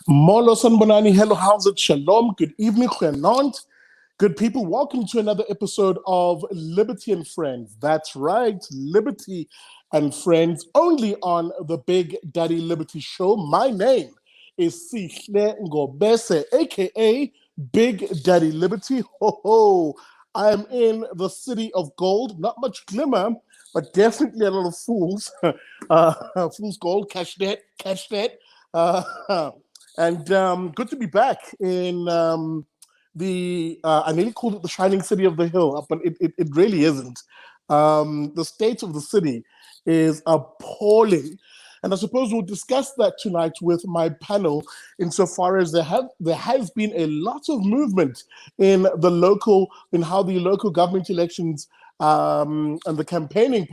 Molo Sanbonani, hello, how's it? Shalom, good evening, goeienaand. Good people, welcome to another episode of Liberty and Friends. That's right, Liberty and Friends, only on the Big Daddy Liberty Show. My name is Sihle Ngobese, aka Big Daddy Liberty. Ho ho! I am in the city of gold. Not much glimmer, but definitely a lot of fools. Fool's gold, catch that, catch that. And good to be back in I nearly called it the shining city of the hill, but it really isn't. The state of the city is appalling. And I suppose we'll discuss that tonight with my panel insofar as there has been a lot of movement in how the local government elections and the campaigning,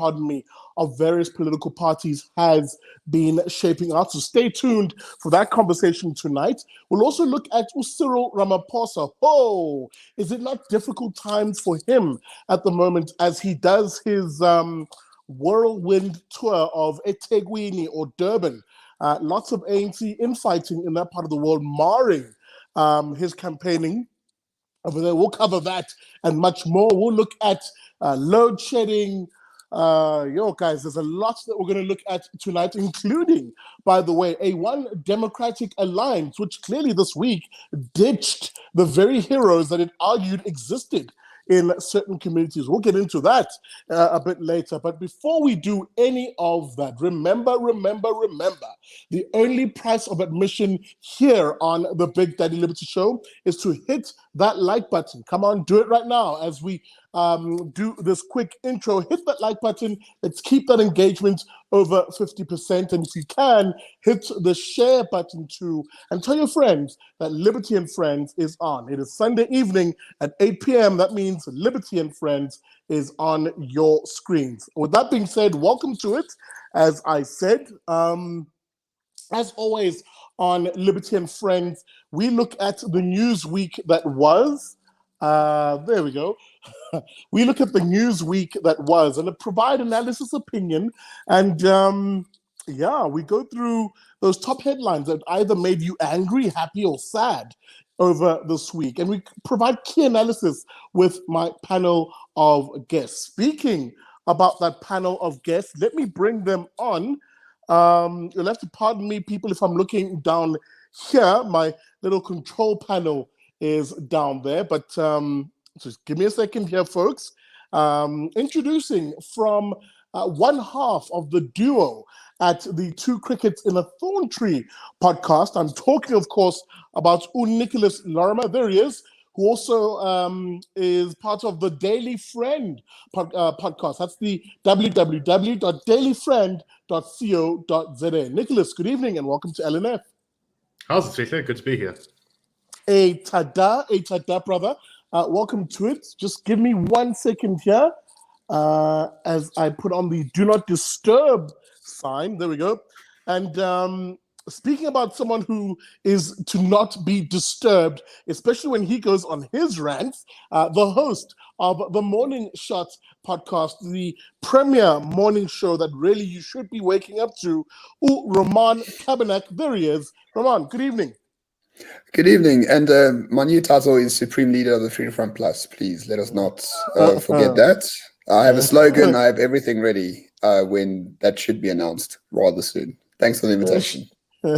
of various political parties has been shaping out. So stay tuned for that conversation tonight. We'll also look at Cyril Ramaphosa. Oh, is it not difficult times for him at the moment as he does his whirlwind tour of eThekwini or Durban? Lots of ANC infighting in that part of the world, marring his campaigning over there. We'll cover that and much more. We'll look at load shedding. Guys, there's a lot that we're going to look at tonight, including, by the way, a One Democratic Alliance, which clearly this week ditched the very heroes that it argued existed in certain communities. We'll get into that a bit later. But before we do any of that, remember, the only price of admission here on the Big Daddy Liberty Show is to hit that like button. Come on, do it right now as we do this quick intro. Hit that like button. Let's keep that engagement over 50%. And if you can, hit the share button too. And tell your friends that Liberty and Friends is on. It is Sunday evening at 8 p.m. That means Liberty and Friends is on your screens. With that being said, welcome to it. As I said, as always on Liberty and Friends, we look at the news week that was. There we go. We look at the news week that was and provide analysis, opinion, and we go through those top headlines that either made you angry, happy, or sad over this week. And we provide key analysis with my panel of guests. Speaking about that panel of guests, let me bring them on. You'll have to pardon me, people, if I'm looking down here. My little control panel is down there, but just give me a second here, folks. Introducing from one half of the duo at the Two Crickets in a Thorn Tree podcast. I'm talking, of course, about Nicolas Lorimer. There he is, who also is part of the Daily Friend podcast. That's the www.dailyfriend.co.za. Nicolas, good evening and welcome to LNF. How's it, Good to be here. A tada, brother. Welcome to it. Just give me 1 second here as I put on the do not disturb sign. There we go. And speaking about someone who is to not be disturbed, especially when he goes on his rants, the host of the Morning Shot podcast, the premier morning show that really you should be waking up to, Ramon Cabanac. There he is. Ramon, good evening. Good evening, and my new title is Supreme Leader of the Freedom Front Plus. Please let us not forget that. I have a slogan. I have everything ready when that should be announced rather soon. Thanks for the invitation.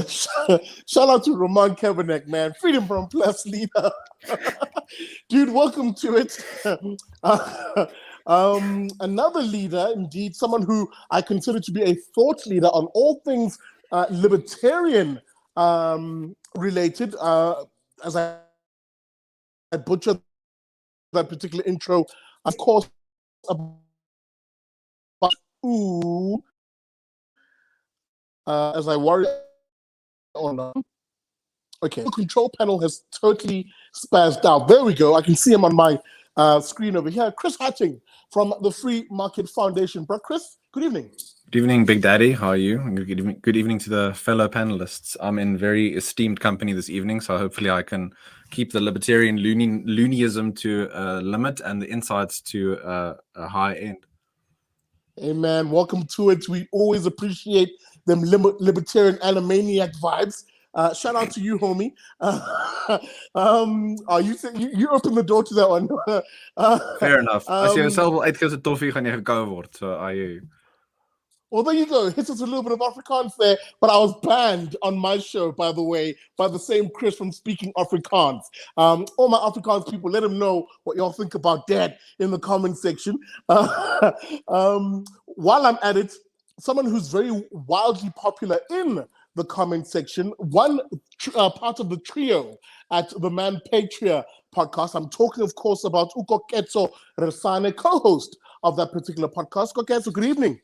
Shout out to Ramon Cabanac, man. Freedom Front Plus leader. Dude, welcome to it. Another leader, indeed, someone who I consider to be a thought leader on all things libertarian related, as I butchered that particular intro, of course, as I worry on. Okay, the control panel has totally spazzed out. There we go. I can see him on my screen over here. Chris Hattingh from the Free Market Foundation. Bro, Chris, good evening. Good evening, Big Daddy. How are you? Good evening to the fellow panelists. I'm in very esteemed company this evening, so hopefully I can keep the libertarian loonyism to a limit and the insights to a high end. Hey, man, welcome to it. We always appreciate them libertarian animaniac vibes. Shout out to you, homie. You opened the door to that one. Fair enough. As jy jouself wil uitkry as 'n toffie, gaan jy gekou word. So I hear you. Well, there you go. Hit us a little bit of Afrikaans there, but I was banned on my show, by the way, by the same Chris from speaking Afrikaans. All my Afrikaans people, let them know what y'all think about that in the comment section. While I'm at it, someone who's very wildly popular in the comment section, one part of the trio at the Manpatria podcast. I'm talking, of course, about Koketso Resane, co-host of that particular podcast. Koketso, good evening.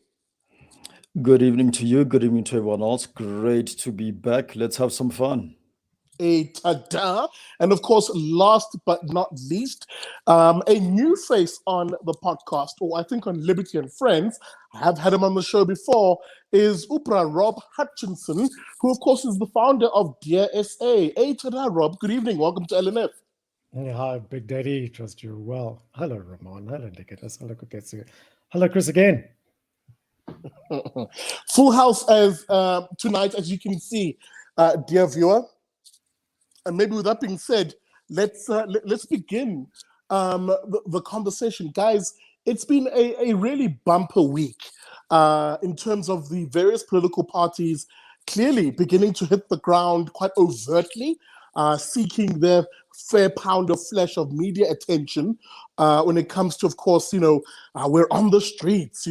Good evening to you. Good evening to everyone else. Great to be back. Let's have some fun. Ta-da. And of course, last but not least, a new face on the podcast, or I think on Liberty and Friends, I have had him on the show before, is Rob Hutchinson, who of course is the founder of Dear SA. Ta-da, Rob. Good evening. Welcome to LNF. Hey, hi, Big Daddy. Trust you're well. Hello, Ramon. Hello, Nicolas. Hello, Koketso. Hello, Chris again. Full house as tonight, as you can see, dear viewer. And maybe with that being said, let's begin the conversation, guys. It's been a really bumper week in terms of the various political parties clearly beginning to hit the ground quite overtly, seeking their fair pound of flesh of media attention when it comes to, of course, we're on the streets,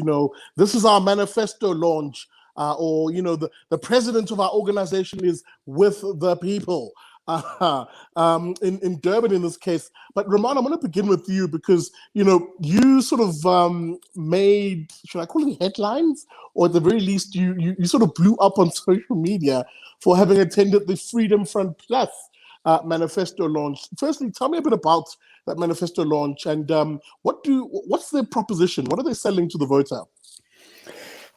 this is our manifesto launch, or, the president of our organization is with the people. In Durban in this case. But Ramon, I'm going to begin with you because, you sort of made, should I call it headlines? Or at the very least, you sort of blew up on social media for having attended the Freedom Front Plus manifesto launch. Firstly, tell me a bit about that manifesto launch and what's their proposition? What are they selling to the voter?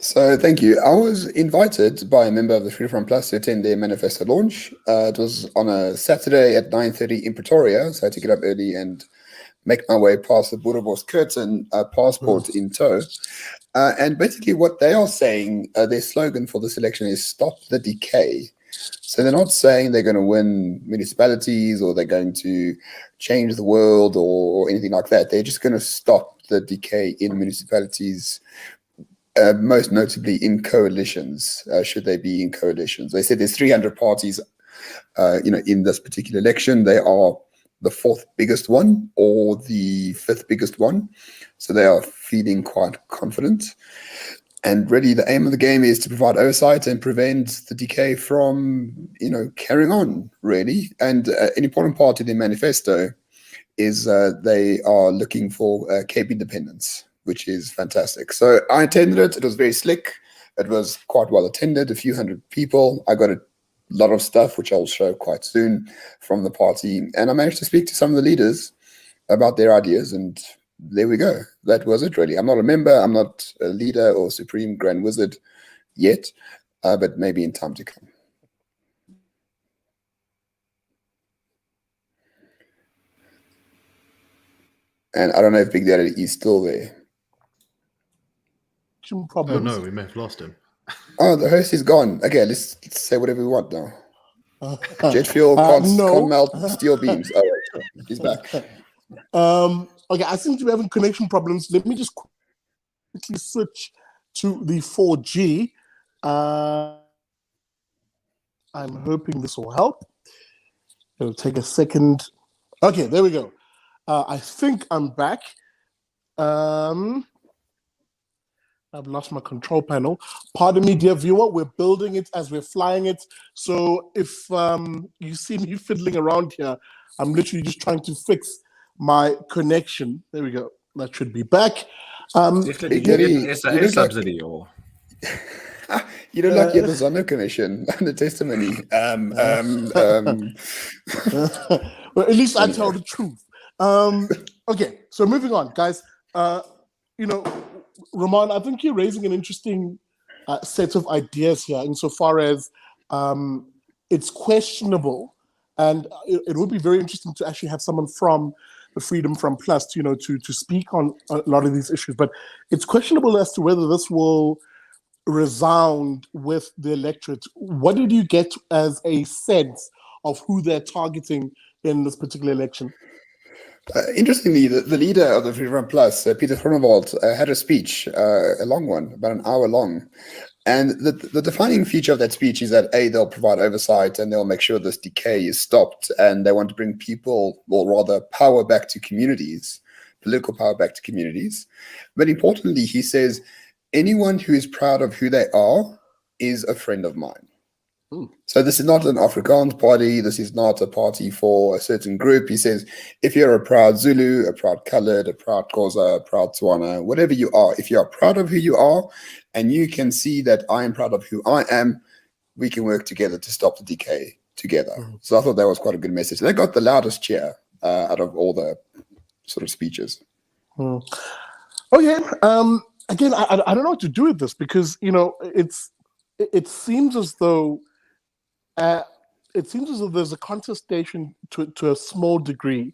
So thank you. I was invited by a member of the Freedom Front Plus to attend their manifesto launch. It was on a Saturday at 9:30 in Pretoria, so I had to get up early and make my way past the Boerewors curtain, passport in tow. And basically what they are saying, their slogan for this election is "Stop the Decay." So they're not saying they're going to win municipalities or they're going to change the world or anything like that. They're just going to stop the decay in municipalities, most notably in coalitions, should they be in coalitions. They said there's 300 parties, in this particular election. They are the fourth biggest one or the fifth biggest one. So they are feeling quite confident. And really the aim of the game is to provide oversight and prevent the decay from, carrying on, really. And an important part of their manifesto is they are looking for Cape independence, which is fantastic. So I attended it. It was very slick. It was quite well attended, a few hundred people. I got a lot of stuff, which I'll show quite soon from the party. And I managed to speak to some of the leaders about their ideas. And there we go. That was it, really. I'm not a member. I'm not a leader or supreme grand wizard yet, but maybe in time to come. And I don't know if Big Daddy is still there. Problems. Oh no, we may have lost him. Oh, the host is gone. Okay, let's say whatever we want now. Jet fuel can't melt steel beams. Oh, he's back. Okay, I seem to be having connection problems. Let me just quickly switch to the 4G. I'm hoping this will help. It'll take a second. Okay, there we go. I think I'm back. I've lost my control panel. Pardon me, dear viewer. We're building it as we're flying it. So if you see me fiddling around here, I'm literally just trying to fix my connection. There we go. That should be back. Definitely get SA subsidy or... You don't like the Zono Commission and the testimony. Well, at least I tell the truth. Okay, so moving on, guys. Ramon, I think you're raising an interesting set of ideas here insofar as it's questionable, and it would be very interesting to actually have someone from the Freedom Front Plus, to speak on a lot of these issues. But it's questionable as to whether this will resound with the electorate? What did you get as a sense of who they're targeting in this particular election? Interestingly, the leader of the Freedom Plus, Peter Groenewald, had a speech, a long one, about an hour long. And the defining feature of that speech is that, A, they'll provide oversight and they'll make sure this decay is stopped. And they want to bring people, or rather power back to communities, political power back to communities. But importantly, he says, anyone who is proud of who they are is a friend of mine. So this is not an Afrikaans party. This is not a party for a certain group. He says, if you're a proud Zulu, a proud Colored, a proud Xhosa, a proud Tswana, whatever you are, if you are proud of who you are, and you can see that I am proud of who I am, we can work together to stop the decay together. So I thought that was quite a good message. They got the loudest cheer out of all the sort of speeches. Okay. Again, I don't know what to do with this because, it seems as though there's a contestation to a small degree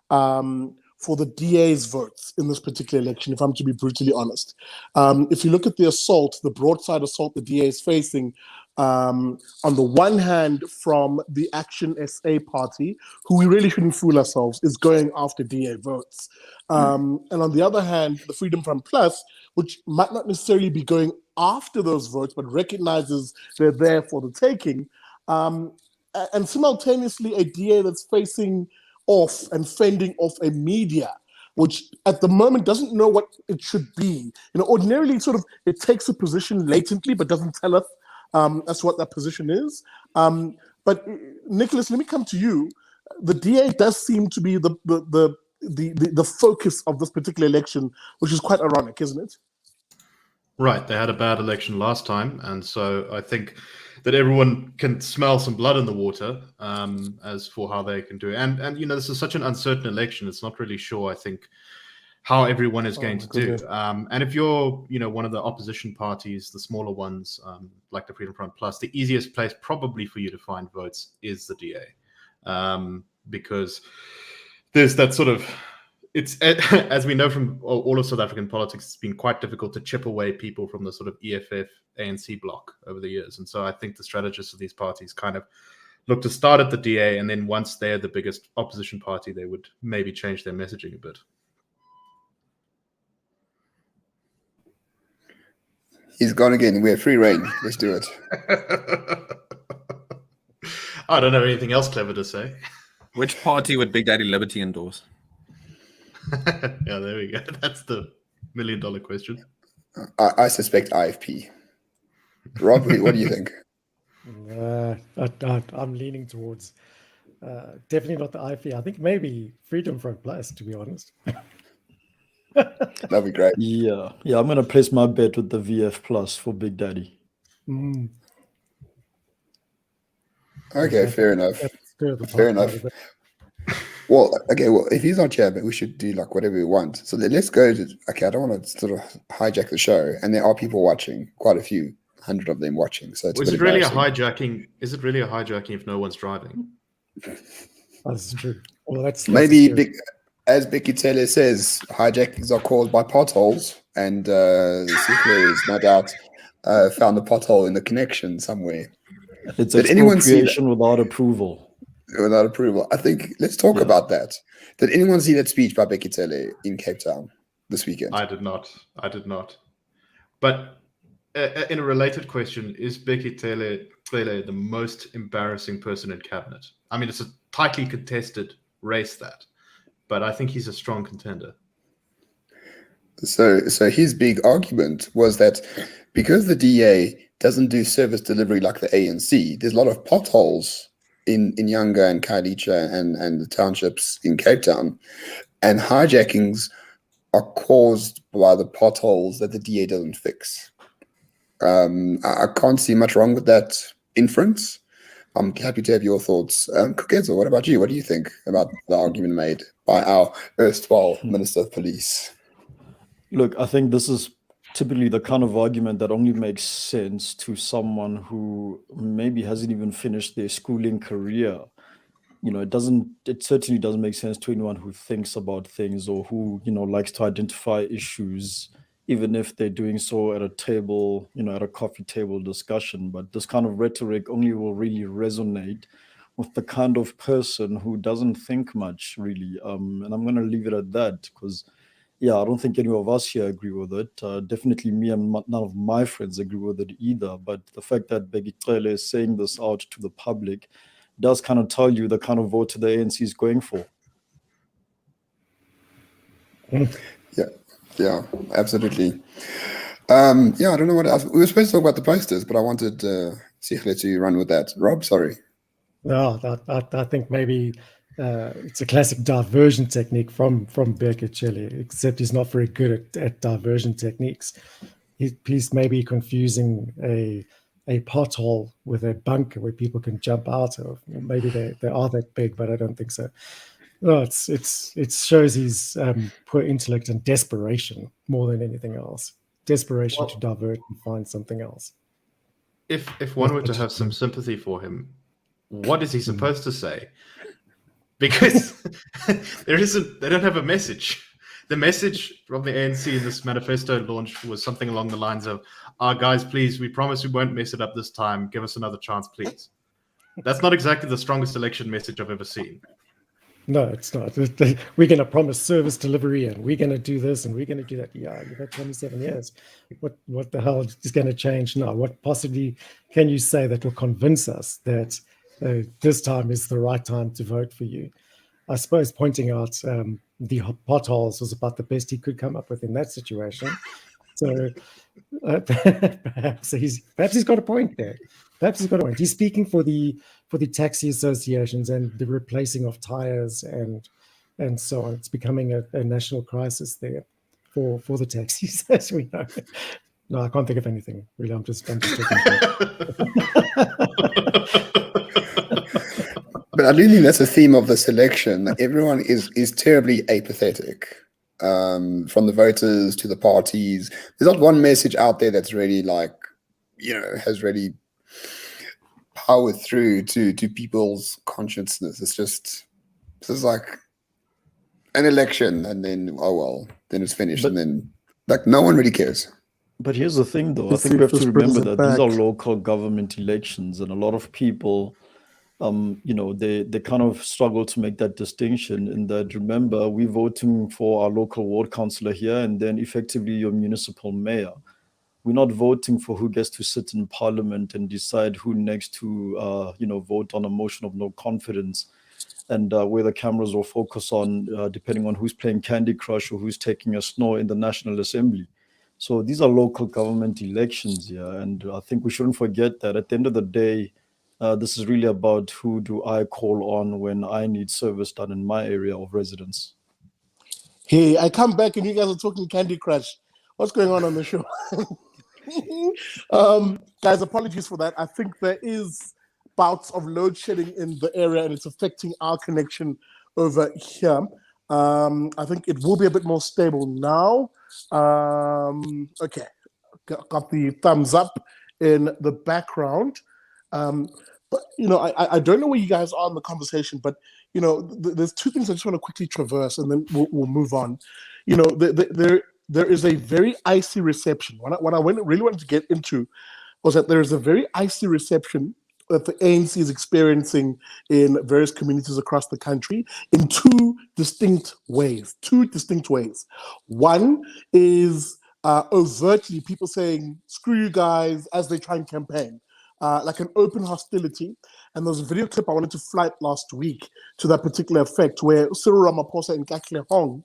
for the DA's votes in this particular election, if I'm to be brutally honest. If you look at the broadside assault the DA is facing, on the one hand from the Action SA party, who we really shouldn't fool ourselves, is going after DA votes. And on the other hand, the Freedom Front Plus, which might not necessarily be going after those votes, but recognizes they're there for the taking, and simultaneously a DA that's facing off and fending off a media, which at the moment doesn't know what it should be. Ordinarily it takes a position latently, but doesn't tell us as to what that position is. But Nicolas, let me come to you. The DA does seem to be the focus of this particular election, which is quite ironic, isn't it? Right, they had a bad election last time, and so I think that everyone can smell some blood in the water as for how they can do it. And this is such an uncertain election; it's not really sure, I think, how everyone is going to do. And if you're, one of the opposition parties, the smaller ones, like the Freedom Front Plus, the easiest place probably for you to find votes is the DA, because there's that sort of. It's, as we know from all of South African politics, it's been quite difficult to chip away people from the sort of EFF ANC bloc over the years. And so I think the strategists of these parties kind of look to start at the DA, and then once they're the biggest opposition party, they would maybe change their messaging a bit. He's gone again. We have free reign. Let's do it. I don't have anything else clever to say. Which party would Big Daddy Liberty endorse? Yeah, there we go. That's the $1 million question. I suspect IFP. Rob, what do you think? I'm leaning towards definitely not the IFP. I think maybe Freedom Front Plus, to be honest. That'd be great. Yeah, I'm going to place my bet with the VF Plus for Big Daddy. Okay, fair enough. Fair enough. Well, if he's not here, but we should do like whatever we want. So let's go to, I don't want to sort of hijack the show. And there are people watching, quite a few, 100 of them watching. So is it really a hijacking? Is it really a hijacking if no one's driving? That's true. Well, that's maybe as Becky Taylor says, hijackings are caused by potholes, and Sinclair is no doubt found a pothole in the connection somewhere. It's expropriation without approval. Without approval. I think let's talk about that. Did anyone see that speech by Becky Taylor in Cape Town this weekend? I did not. But in a related question, is Becky Taylor the most embarrassing person in cabinet? I mean, it's a tightly contested race, but I think he's a strong contender. So his big argument was that because the DA doesn't do service delivery like the ANC, there's a lot of potholes in Yanga and Khayelitsha and the townships in Cape Town, and hijackings are caused by the potholes that the DA doesn't fix. I can't see much wrong with that inference. I'm happy to have your thoughts. Koketso, what about you? What do you think about the argument made by our erstwhile Minister of Police? Look, I think this is typically the kind of argument that only makes sense to someone who maybe hasn't even finished their schooling career. It certainly doesn't make sense to anyone who thinks about things or who, likes to identify issues even if they're doing so at a table, at a coffee table discussion. But this kind of rhetoric only will really resonate with the kind of person who doesn't think much, really. And I'm going to leave it at that because, yeah, I don't think any of us here agree with it. Definitely me and none of my friends agree with it either. But the fact that Becky is saying this out to the public does kind of tell you the kind of vote the ANC is going for. Yeah, absolutely. I don't know what else. We were supposed to talk about the posters, but I wanted Sihle to run with that. Rob, sorry. No, I think maybe it's a classic diversion technique from Becky, except he's not very good at diversion techniques. He's maybe confusing a pothole with a bunker where people can jump out of. Maybe they are that big, but I don't think so. No, it shows his poor intellect and desperation more than anything else. Desperation to divert and find something else. If one were to have some sympathy for him, what is he supposed to say? Because they don't have a message. The message from the ANC in this manifesto launch was something along the lines of, guys, please, we promise we won't mess it up this time. Give us another chance, please. That's not exactly the strongest election message I've ever seen. No, it's not. We're going to promise service delivery and we're going to do this and we're going to do that. Yeah, you've had 27 years. What the hell is going to change now? What possibly can you say that will convince us that this time is the right time to vote for you? I suppose pointing out the potholes was about the best he could come up with in that situation. So perhaps he's got a point there. Perhaps he's got a point. He's speaking for the taxi associations and the replacing of tires and so on. It's becoming a national crisis there for the taxis, as we know. No, I can't think of anything. Really, I'm just talking. But I do think that's a theme of this election. Everyone is terribly apathetic, from the voters to the parties. There's not one message out there that's really has really powered through to people's consciousness. This is like an election, and then then it's finished, and then no one really cares. But here's the thing, though. I think we have to remember that these are local government elections, and a lot of people, they kind of struggle to make that distinction. In that, remember, we're voting for our local ward councillor here, and then effectively your municipal mayor. We're not voting for who gets to sit in parliament and decide who next to, vote on a motion of no confidence, and where the cameras will focus on, depending on who's playing Candy Crush or who's taking a snore in the National Assembly. So these are local government elections here, and I think we shouldn't forget that at the end of the day, this is really about who do I call on when I need service done in my area of residence. Hey, I come back and you guys are talking Candy Crush. What's going on the show? Guys, apologies for that. I think there is bouts of load shedding in the area and it's affecting our connection over here. I think it will be a bit more stable now. Okay, got the thumbs up in the background. But, I don't know where you guys are in the conversation, but, there's two things I just want to quickly traverse and then we'll move on. There is a very icy reception. What I really wanted to get into was that there is a very icy reception that the ANC is experiencing in various communities across the country in two distinct ways. One is overtly people saying, screw you guys, as they try and campaign. Like an open hostility. And there's a video clip I wanted to flight last week to that particular effect where Cyril Ramaphosa and Hong,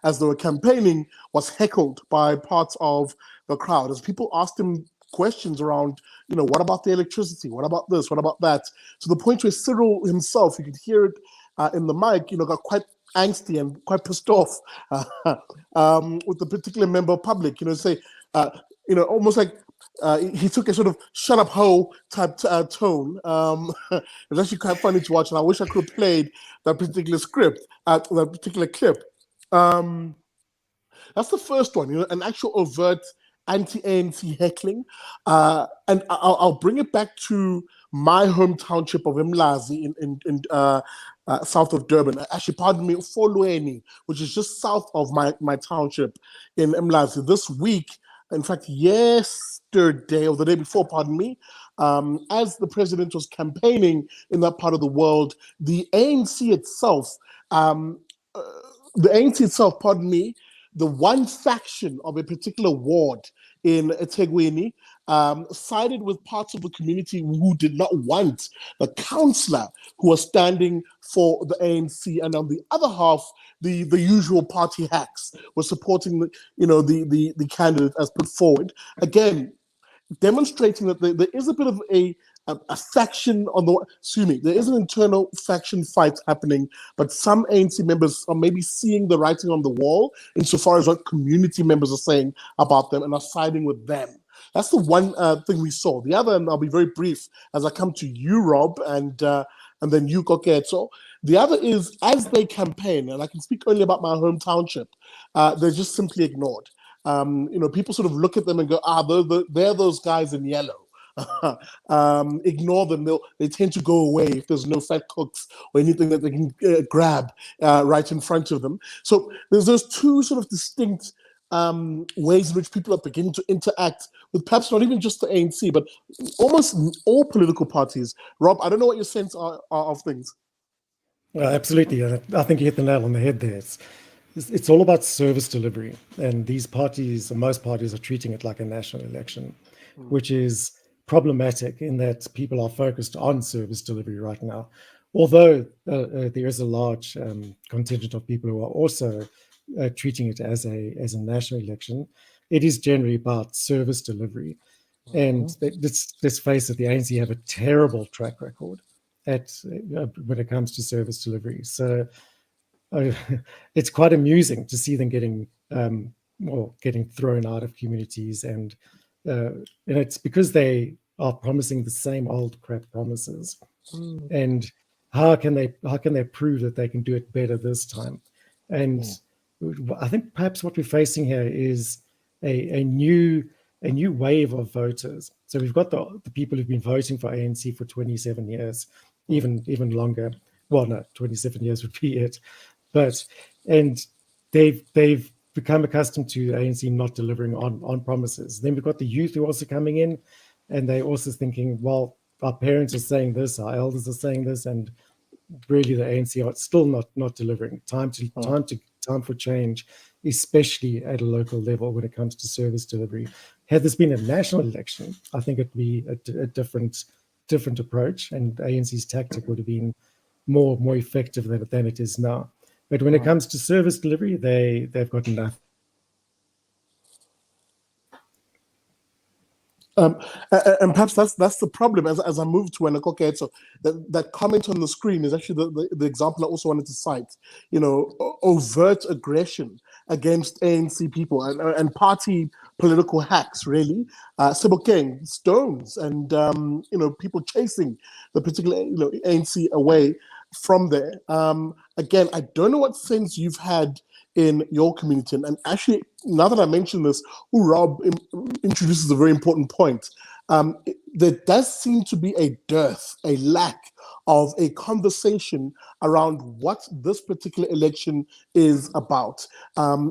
as they were campaigning, was heckled by parts of the crowd as people asked him questions around, what about the electricity? What about this? What about that? To the point where Cyril himself, you could hear it in the mic, got quite angsty and quite pissed off with the particular member of public, say, almost like he took a sort of shut up ho type tone. It was actually quite funny to watch, and I wish I could have played that particular script, that particular clip. That's the first one, an actual overt anti-ANC heckling. And I'll bring it back to my home township of Mlazi south of Durban. Actually, pardon me, Folweni, which is just south of my township in Mlazi. This week, in fact, yesterday or the day before, pardon me, as the president was campaigning in that part of the world, the ANC itself, pardon me, the one faction of a particular ward in eThekwini sided with parts of the community who did not want the councillor who was standing for the ANC, and on the other half, the usual party hacks were supporting the candidate as put forward. Again, demonstrating that there is a bit of a faction there is an internal faction fight happening, but some ANC members are maybe seeing the writing on the wall insofar as what community members are saying about them and are siding with them. That's the one thing we saw. The other, and I'll be very brief as I come to you, Rob, and then you, Koketso. The other is, as they campaign, and I can speak only about my home township, they're just simply ignored. People sort of look at them and go, they're those guys in yellow. Ignore them. They tend to go away if there's no fat cooks or anything that they can grab right in front of them. So there's those two sort of distinct ways in which people are beginning to interact with perhaps not even just the ANC, but almost all political parties. Rob, I don't know what your sense are of things. Absolutely. I think you hit the nail on the head there. It's all about service delivery. And these parties, most parties, are treating it like a national election, which is problematic in that people are focused on service delivery right now. Although there is a large contingent of people who are also treating it as a national election, it is generally about service delivery. And let's face it, the ANC have a terrible track record when it comes to service delivery. So it's quite amusing to see them getting thrown out of communities, and it's because they are promising the same old crap promises. And how can they prove that they can do it better this time? And I think perhaps what we're facing here is a new wave of voters. So we've got the people who've been voting for ANC for 27 years, even longer. Well, no, 27 years would be it. And they've become accustomed to ANC not delivering on promises. Then we've got the youth who are also coming in, and they're also thinking, well, our parents are saying this, our elders are saying this, and really the ANC are still not delivering. Time for change, especially at a local level when it comes to service delivery. Had this been a national election, I think it'd be a different approach, and ANC's tactic would have been more effective than it is now. But when it comes to service delivery, they've got enough. And perhaps that's the problem as I move to Koketso. That comment on the screen is actually the example I also wanted to cite. Overt aggression against ANC people and party political hacks, really. Sebokeng, stones, and people chasing the particular ANC away from there. Again, I don't know what sense you've had in your community. And actually, now that I mention this, Rob introduces a very important point. There does seem to be a lack of a conversation around what this particular election is about.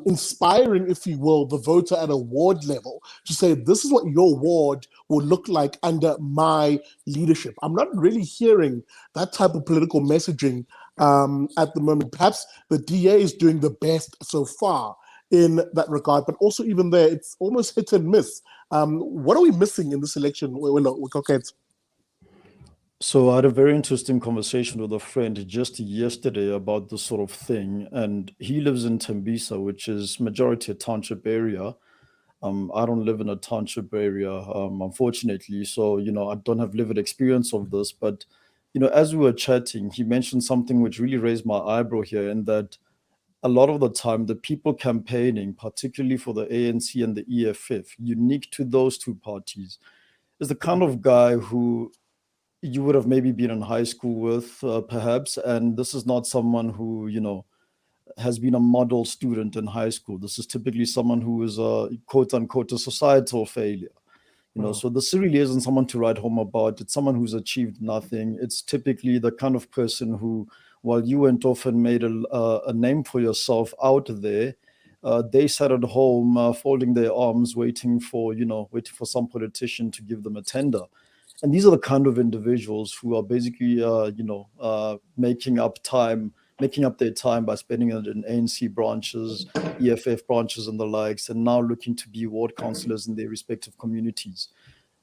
Inspiring, if you will, the voter at a ward level to say, this is what your ward will look like under my leadership. I'm not really hearing that type of political messaging at the moment. Perhaps the DA is doing the best so far in that regard, but also even there, it's almost hit and miss. What are we missing in this election? So I had a very interesting conversation with a friend just yesterday about this sort of thing, and he lives in Tembisa, which is majority a township area. I don't live in a township area, unfortunately, so I don't have lived experience of this. But as we were chatting, he mentioned something which really raised my eyebrow here, in that a lot of the time, the people campaigning, particularly for the ANC and the EFF, unique to those two parties, is the kind of guy who you would have maybe been in high school with, perhaps, and this is not someone who, has been a model student in high school. This is typically someone who is a quote-unquote a societal failure. So this really isn't someone to write home about. It's someone who's achieved nothing. It's typically the kind of person who while you went off and made a name for yourself out there, they sat at home folding their arms, waiting for some politician to give them a tender. And these are the kind of individuals who are basically, making up their time by spending it in ANC branches, EFF branches, and the likes, and now looking to be ward councillors in their respective communities.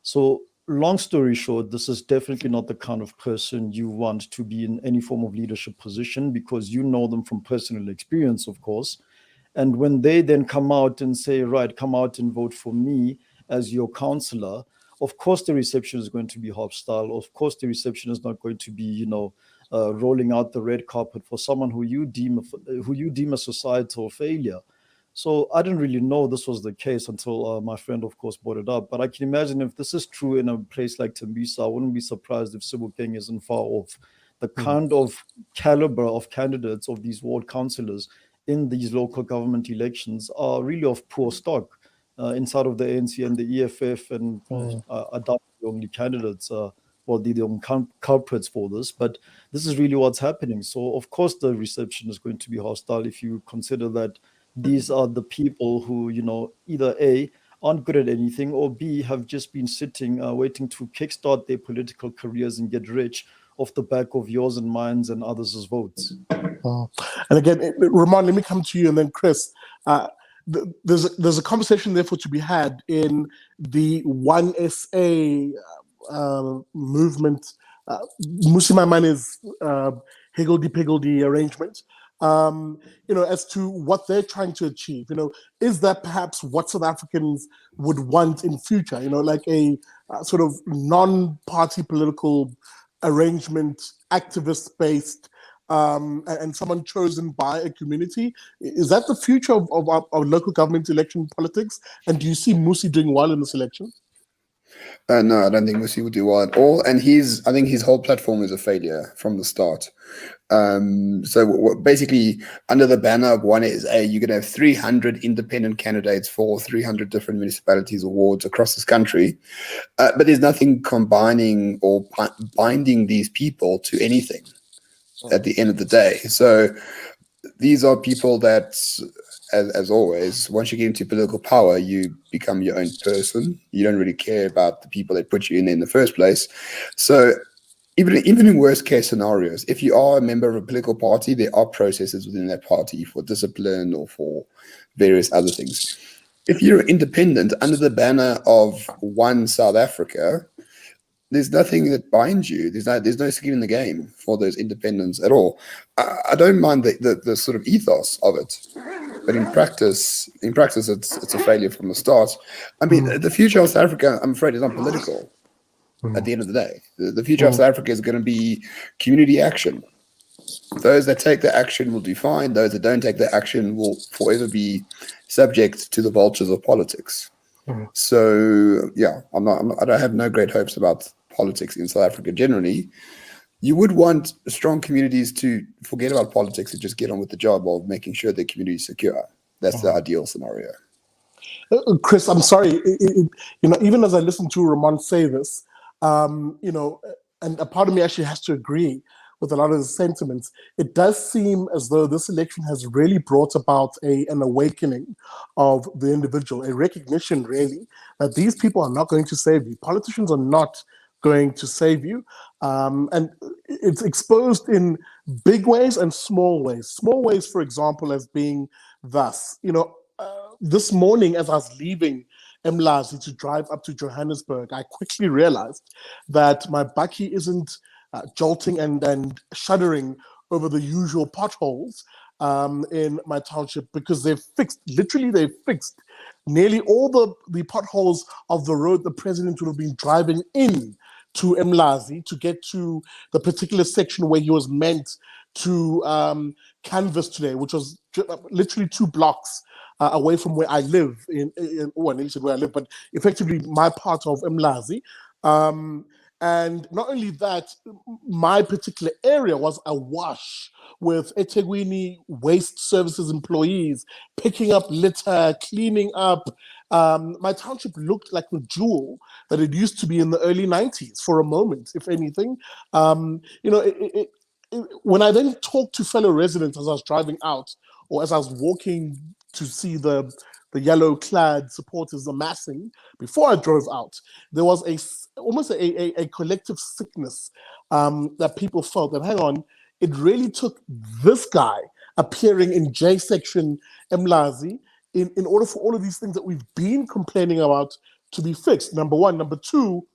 So, long story short, this is definitely not the kind of person you want to be in any form of leadership position, because you know them from personal experience, of course. And when they then come out and say, right, come out and vote for me as your councillor, of course the reception is going to be hostile. Of course the reception is not going to be, rolling out the red carpet for someone who you deem a societal failure. So I didn't really know this was the case until my friend, of course, brought it up. But I can imagine if this is true in a place like Tembisa, I wouldn't be surprised if Sebokeng isn't far off. The kind of caliber of candidates of these ward councillors in these local government elections are really of poor stock inside of the ANC and the EFF, and I doubt the only candidates, the only culprits for this, but this is really what's happening. So of course the reception is going to be hostile if you consider that these are the people who, either A, aren't good at anything, or B, have just been sitting, waiting to kickstart their political careers and get rich off the back of yours and mine's and others' votes. And again, Ramon, let me come to you, and then Chris. There's a conversation therefore to be had in the One SA movement. Musimamani's higgledy-piggledy arrangement. As to what they're trying to achieve. Is that perhaps what South Africans would want in future? Like a sort of non-party political arrangement, activist-based, and someone chosen by a community. Is that the future of local government election politics? And do you see Musi doing well in this election? No, I don't think Musi would do well at all. And I think his whole platform is a failure from the start. So basically, under the banner of 1SA, you're going to have 300 independent candidates for 300 different municipalities or wards across this country. But there's nothing combining or binding these people to anything at the end of the day. So these are people that, as always, once you get into political power, you become your own person. You don't really care about the people that put you in the first place. So even in worst case scenarios, if you are a member of a political party, there are processes within that party for discipline or for various other things. If you're independent under the banner of One South Africa, there's nothing that binds you. There's no skin in the game for those independents at all. I don't mind the sort of ethos of it, but in practice, it's a failure from the start. I mean, the future of South Africa, I'm afraid, is not political. At the end of the day, the future of South Africa is going to be community action. Those that take the action will do fine. Those that don't take the action will forever be subject to the vultures of politics. So yeah, I don't have no great hopes about politics in South Africa generally. You would want strong communities to forget about politics and just get on with the job of making sure their community is secure. That's the ideal scenario. Chris, I'm sorry. Even as I listen to Ramon say this, and a part of me actually has to agree with a lot of the sentiments. It does seem as though this election has really brought about an awakening of the individual, a recognition really that these people are not going to save you. Politicians are not going to save you. And it's exposed in big ways and small ways. Small ways, for example, as being thus. This morning as I was leaving Mlazi to drive up to Johannesburg, I quickly realized that my bakkie isn't jolting and shuddering over the usual potholes in my township, because they've fixed nearly all the potholes of the road the president would have been driving in to Mlazi to get to the particular section where he was meant to canvass today, which was literally 2 blocks away from where I live where I live, but effectively my part of Mlazi. And not only that, my particular area was awash with eThekwini waste services employees picking up litter, cleaning up. My township looked like the jewel that it used to be in the early 90s for a moment, if anything. when I then talked to fellow residents as I was driving out, or as I was walking to see the yellow-clad supporters amassing before I drove out, there was almost a collective sickness that people felt that, hang on, it really took this guy appearing in J section Mlazi in order for all of these things that we've been complaining about to be fixed. Number one. Number two,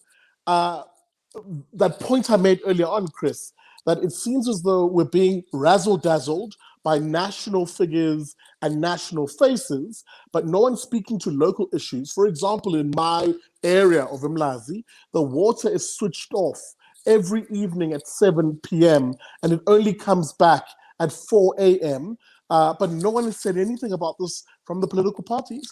that point I made earlier on, Chris, that it seems as though we're being razzle-dazzled by national figures and national faces, but no one's speaking to local issues. For example, in my area of Mlazi, the water is switched off every evening at 7 p.m. and it only comes back at 4 a.m. But no one has said anything about this from the political parties.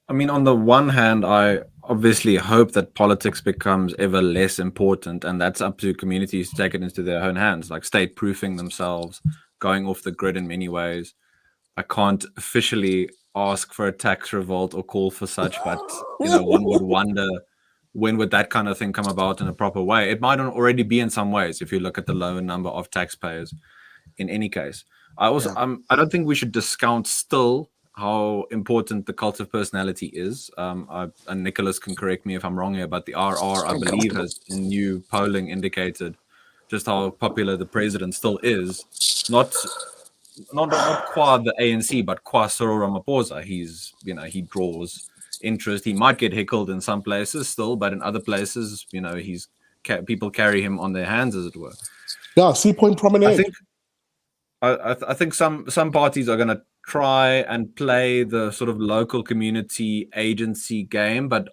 I mean, on the one hand, I obviously hope that politics becomes ever less important, and that's up to communities to take it into their own hands, like state-proofing themselves, going off the grid in many ways. I can't officially ask for a tax revolt or call for such, but one would wonder, when would that kind of thing come about in a proper way? It might already be in some ways if you look at the lower number of taxpayers. In any case, I don't think we should discount still how important the cult of personality is. And Nicolas can correct me if I'm wrong here, but the RR, I believe, has in new polling indicated just how popular the president still is. Not qua the ANC, but qua Cyril Ramaphosa. He draws interest. He might get heckled in some places still, but in other places, people carry him on their hands, as it were. Yeah, Sea Point Promenade. I think some parties are going to try and play the sort of local community agency game, but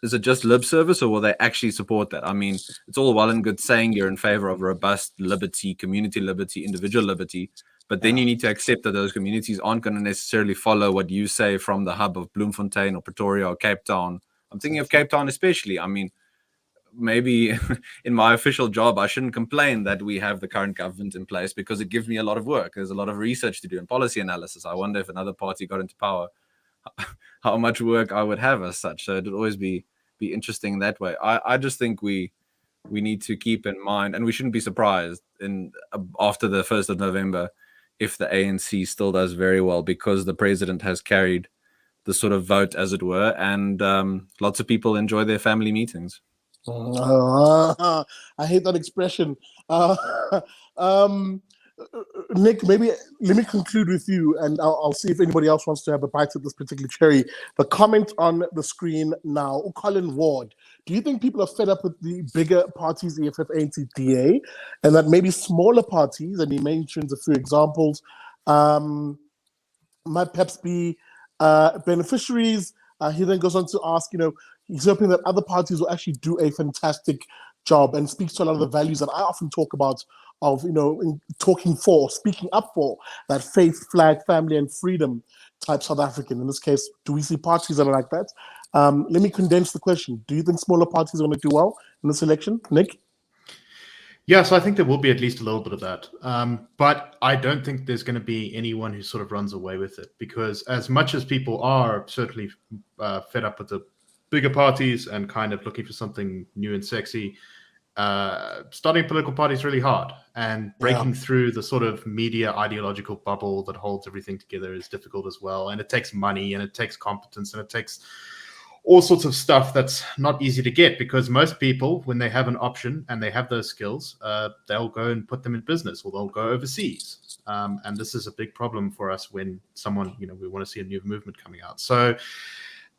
is it just lip service, or will they actually support that? I mean, it's all well and good saying you're in favor of robust liberty, community liberty, individual liberty, but then you need to accept that those communities aren't going to necessarily follow what you say from the hub of Bloemfontein or Pretoria or Cape Town. I'm thinking of Cape Town especially. I mean, maybe in my official job, I shouldn't complain that we have the current government in place, because it gives me a lot of work. There's a lot of research to do and policy analysis. I wonder if another party got into power, how much work I would have as such. So it would always be interesting that way. I just think we need to keep in mind, and we shouldn't be surprised after the 1st of November if the ANC still does very well, because the president has carried the sort of vote, as it were, and lots of people enjoy their family meetings. I hate that expression. Nick, maybe let me conclude with you, and I'll see if anybody else wants to have a bite at this particular cherry. The comment on the screen now, Colin Ward. Do you think people are fed up with the bigger parties, EFF, ANC, DA, and that maybe smaller parties, and he mentions a few examples, might perhaps be beneficiaries? He then goes on to ask, he's hoping that other parties will actually do a fantastic job, and speaks to a lot of the values that I often talk about of, in speaking up for that faith, flag, family, and freedom type South African. In this case, do we see parties that are like that? Let me condense the question. Do you think smaller parties are going to do well in this election, Nick? Yeah, so I think there will be at least a little bit of that. But I don't think there's going to be anyone who sort of runs away with it, because as much as people are certainly fed up with the bigger parties and kind of looking for something new and sexy, starting a political party is really hard, and breaking through the sort of media ideological bubble that holds everything together is difficult as well. And it takes money, and it takes competence, and it takes all sorts of stuff that's not easy to get, because most people, when they have an option and they have those skills, they'll go and put them in business, or they'll go overseas. And this is a big problem for us when someone, we want to see a new movement coming out. So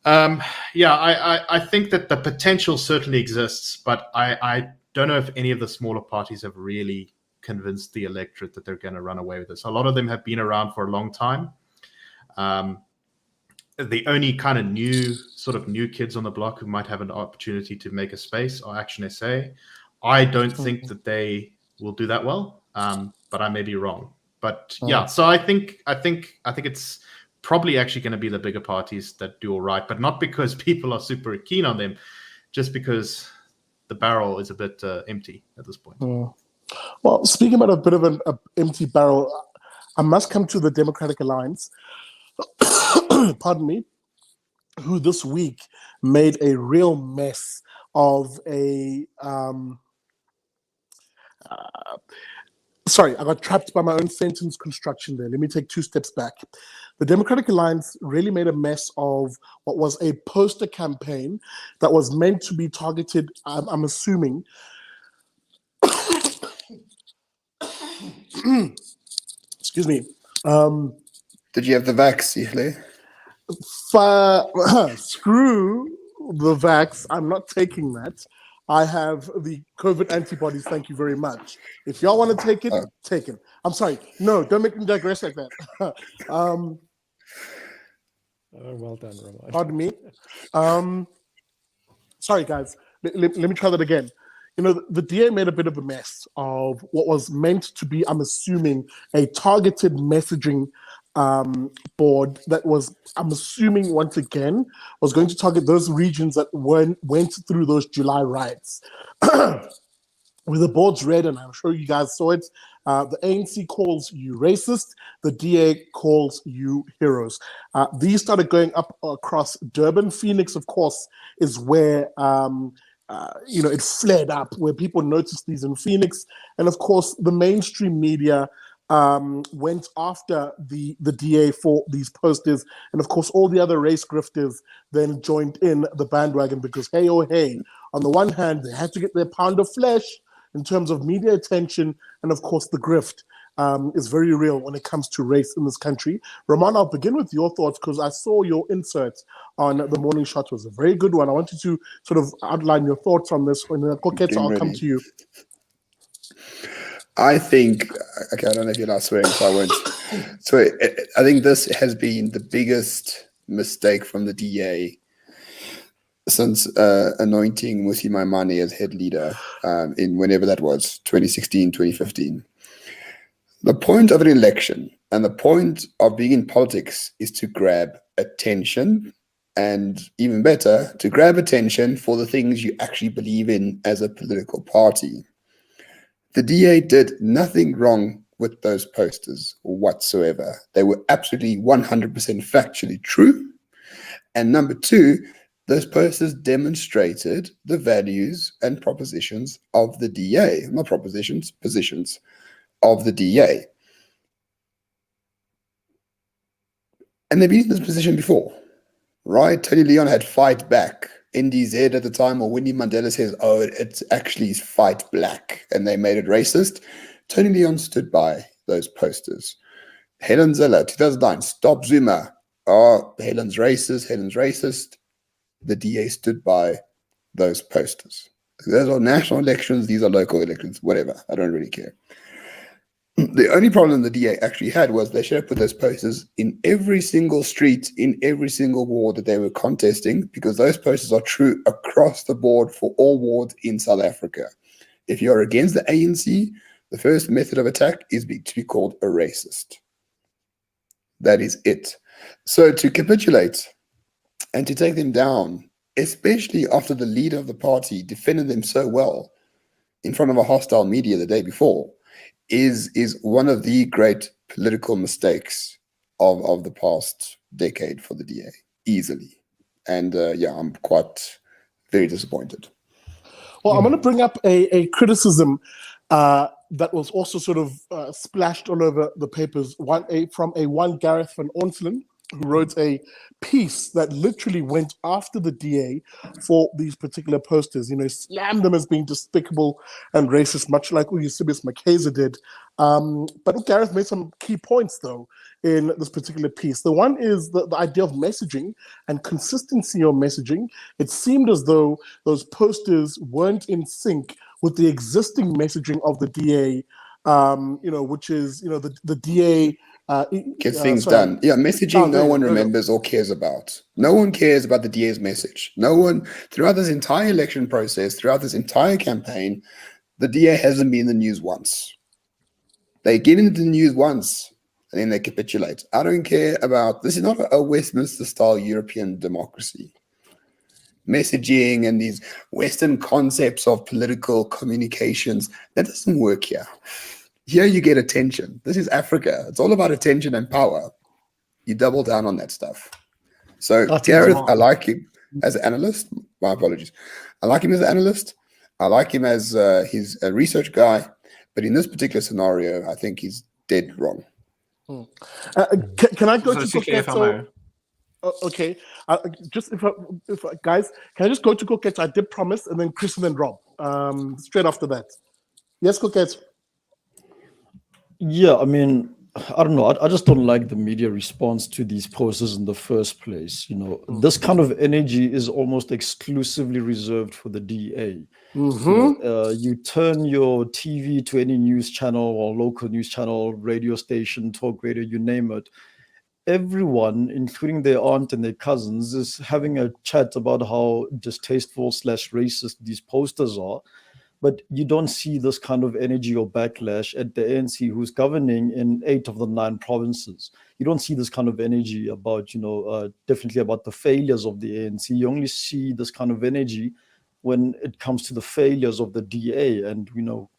I think that the potential certainly exists, but I don't know if any of the smaller parties have really convinced the electorate that they're going to run away with this. A lot of them have been around for a long time. The only kind of new kids on the block who might have an opportunity to make a space are Action SA. I don't think that they will do that well, but I may be wrong. But so I think it's probably actually going to be the bigger parties that do all right, but not because people are super keen on them, just because the barrel is a bit empty at this point. Well, speaking about a bit of an empty barrel, I must come to the Democratic Alliance, pardon me, who this week made a real mess of a Sorry, I got trapped by my own sentence construction there. Let me take 2 steps back. The Democratic Alliance really made a mess of what was a poster campaign that was meant to be targeted, I'm assuming. Excuse me. Did you have the vax, Ifle? Screw the vax. I'm not taking that. I have the COVID antibodies. Thank you very much. If y'all want to take it, take it. I'm sorry. No, don't make me digress like that. Well done, Ramon. Pardon me. Sorry, guys. Let me try that again. You know, the DA made a bit of a mess of what was meant to be, I'm assuming, a targeted messaging board that was, I'm assuming, once again, was going to target those regions that went through those July riots. With the boards read, and I'm sure you guys saw it, the ANC calls you racist, the DA calls you heroes. These started going up across Durban. Phoenix, of course, is where it flared up, where people noticed these in Phoenix. And of course, the mainstream media went after the DA for these posters. And of course, all the other race grifters then joined in the bandwagon because, hey, oh, hey, on the one hand, they had to get their pound of flesh in terms of media attention. And of course, the grift is very real when it comes to race in this country. Ramon, I'll begin with your thoughts because I saw your insert on the morning shot was a very good one. I want you to sort of outline your thoughts on this. When Koketso, I'll come to you. I think, okay, I don't know if you're not swearing, so I won't. So I think this has been the biggest mistake from the DA since anointing Musi Maimane as head leader in whenever that was, 2016, 2015. The point of an election and the point of being in politics is to grab attention, and even better, to grab attention for the things you actually believe in as a political party. The DA did nothing wrong with those posters whatsoever. They were absolutely 100% factually true. And number 2, those posters demonstrated the values and propositions of the DA, not propositions, positions of the DA. And they've been in this position before, right? Tony Leon had Fight Back. NDZ at the time, or Winnie Mandela says, oh, it's actually Fight Black, and they made it racist. Tony Leon stood by those posters. Helen Ziller, 2009, Stop Zuma. Oh, Helen's racist. The DA stood by those posters. Those are national elections, these are local elections, whatever. I don't really care. The only problem the DA actually had was they should have put those posters in every single street, in every single ward that they were contesting, because those posters are true across the board for all wards in South Africa. If you're against the ANC, the first method of attack is to be called a racist. That is it. So to capitulate and to take them down, especially after the leader of the party defended them so well in front of a hostile media the day before, is one of the great political mistakes of the past decade for the DA, easily. And I'm quite very disappointed. Well, I'm going to bring up a criticism that was also sort of splashed all over the papers, from one Gareth van Onselen, who wrote a piece that literally went after the DA for these particular posters, slammed them as being despicable and racist, much like Uyusibis Makeza did. But Gareth made some key points, though, in this particular piece. The one is the idea of messaging and consistency of messaging. It seemed as though those posters weren't in sync with the existing messaging of the DA, which is, the DA... Get things done. Yeah, messaging no one remembers or cares about. No one cares about the DA's message. No one, throughout this entire election process, throughout this entire campaign, the DA hasn't been in the news once. They get into the news once, and then they capitulate. I don't care about, this is not a Westminster-style European democracy. Messaging and these Western concepts of political communications, that doesn't work here. Here you get attention. This is Africa. It's all about attention and power. You double down on that stuff. So Gareth, I like him as an analyst. My apologies. I like him as an analyst. I like him as he's a research guy. But in this particular scenario, I think he's dead wrong. Can I go So to CK, if I Koketso? may. Okay, just if guys, can I just go to Koketso? I did promise, and then Chris and then Rob. Straight after that. Yes, Koketso. Yeah, I mean, I don't know. I just don't like the media response to these posters in the first place. You know, this kind of energy is almost exclusively reserved for the DA. You turn your TV to any news channel or local news channel, radio station, talk radio, you name it. Everyone, including their aunt and their cousins, is having a chat about how distasteful/racist these posters are. But you don't see this kind of energy or backlash at the ANC, who's governing in 8 of the 9 provinces. You don't see this kind of energy about, definitely about the failures of the ANC. You only see this kind of energy when it comes to the failures of the DA. And,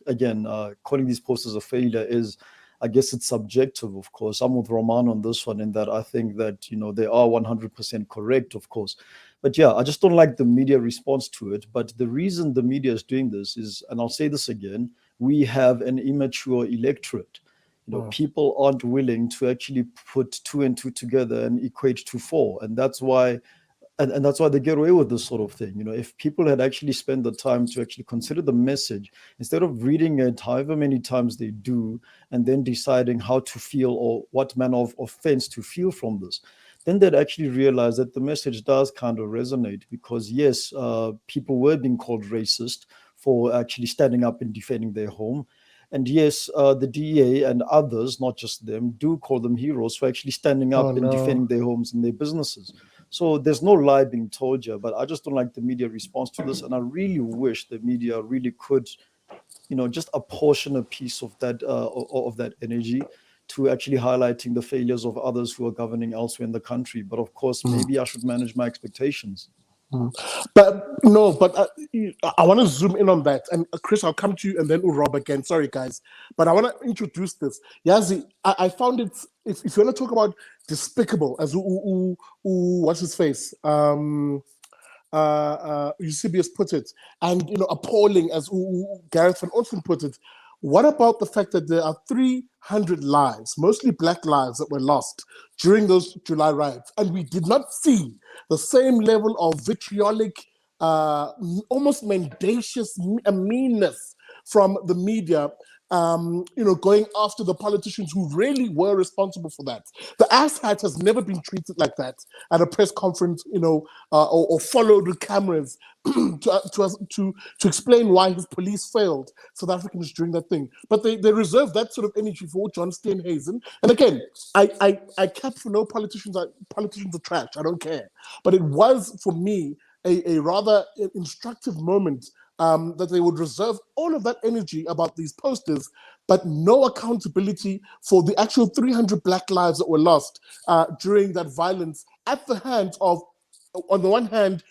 again, calling these posters a failure is, I guess it's subjective, of course. I'm with Roman on this one, in that I think that, they are 100% correct, of course. But yeah, I just don't like the media response to it. But the reason the media is doing this is, and I'll say this again, we have an immature electorate. People aren't willing to actually put 2 and 2 together and equate to 4. And that's why and that's why they get away with this sort of thing. If people had actually spent the time to actually consider the message, instead of reading it however many times they do, and then deciding how to feel or what manner of offense to feel from this, then they'd actually realize that the message does kind of resonate, because yes, people were being called racist for actually standing up and defending their home. And yes, the DEA and others, not just them, do call them heroes for actually standing up and defending their homes and their businesses. So there's no lie being told here, but I just don't like the media response to this. And I really wish the media really could, just apportion a piece of that energy to actually highlighting the failures of others who are governing elsewhere in the country. But of course, maybe I should manage my expectations. But I want to zoom in on that. And Chris, I'll come to you, and then Rob again. Sorry, guys. But I want to introduce this. Yazi, I found it, if you want to talk about despicable, as what's his face? Eusebius put it, and appalling, as Gareth van Orton put it. What about the fact that there are 300 lives, mostly black lives, that were lost during those July riots, and we did not see the same level of vitriolic, almost mendacious meanness from the media, going after the politicians who really were responsible for that. The asshat has never been treated like that at a press conference, or followed with cameras to explain why his police failed South Africans during that thing. But they reserve that sort of energy for John Steenhuisen. And again, I cap for no politicians. Politicians are trash. I don't care. But it was, for me, a rather instructive moment, that they would reserve all of that energy about these posters, but no accountability for the actual 300 black lives that were lost during that violence at the hands of, on the one hand,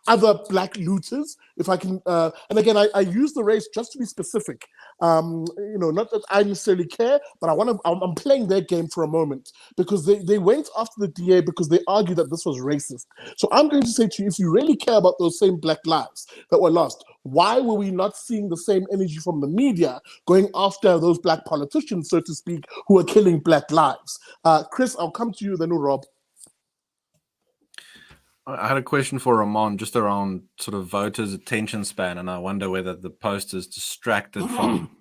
other black looters, if I can, and again, I use the race just to be specific. Not that I necessarily care, but I'm playing their game for a moment, because they went after the DA because they argued that this was racist. So I'm going to say to you, if you really care about those same black lives that were lost, why were we not seeing the same energy from the media going after those black politicians, so to speak, who are killing black lives? Chris, I'll come to you, then Rob. I had a question for Ramon, just around sort of voters' attention span, and I wonder whether the posters distracted from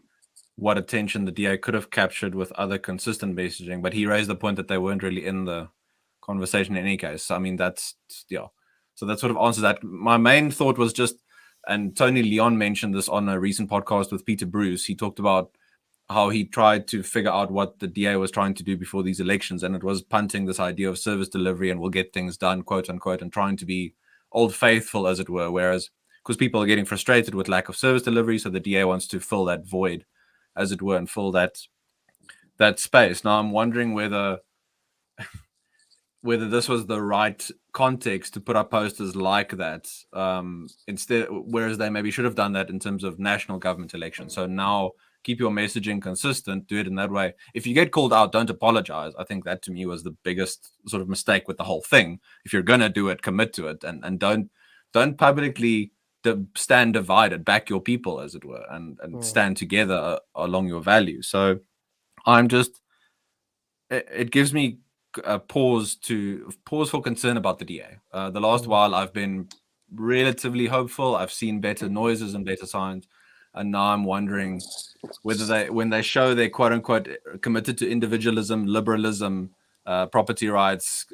what attention the DA could have captured with other consistent messaging. But he raised the point that they weren't really in the conversation in any case. I mean, that's, yeah. So that sort of answers that. My main thought was just, and Tony Leon mentioned this on a recent podcast with Peter Bruce. He talked about how he tried to figure out what the DA was trying to do before these elections, and it was punting this idea of service delivery and we'll get things done, quote unquote, and trying to be old faithful, as it were, whereas because people are getting frustrated with lack of service delivery, so the DA wants to fill that void, as it were, and fill that space. Now I'm wondering whether this was the right context to put up posters like that, instead, whereas they maybe should have done that in terms of national government elections. So now, keep your messaging consistent, do it in that way. If you get called out, don't apologize. I think that to me was the biggest sort of mistake with the whole thing. If you're going to do it, commit to it, and don't publicly stand divided, back your people, as it were, and stand together along your values. So it gives me a pause for concern about the DA. The last while I've been relatively hopeful. I've seen better noises and better signs, and now I'm wondering whether when they show they're quote unquote committed to individualism, liberalism, property rights,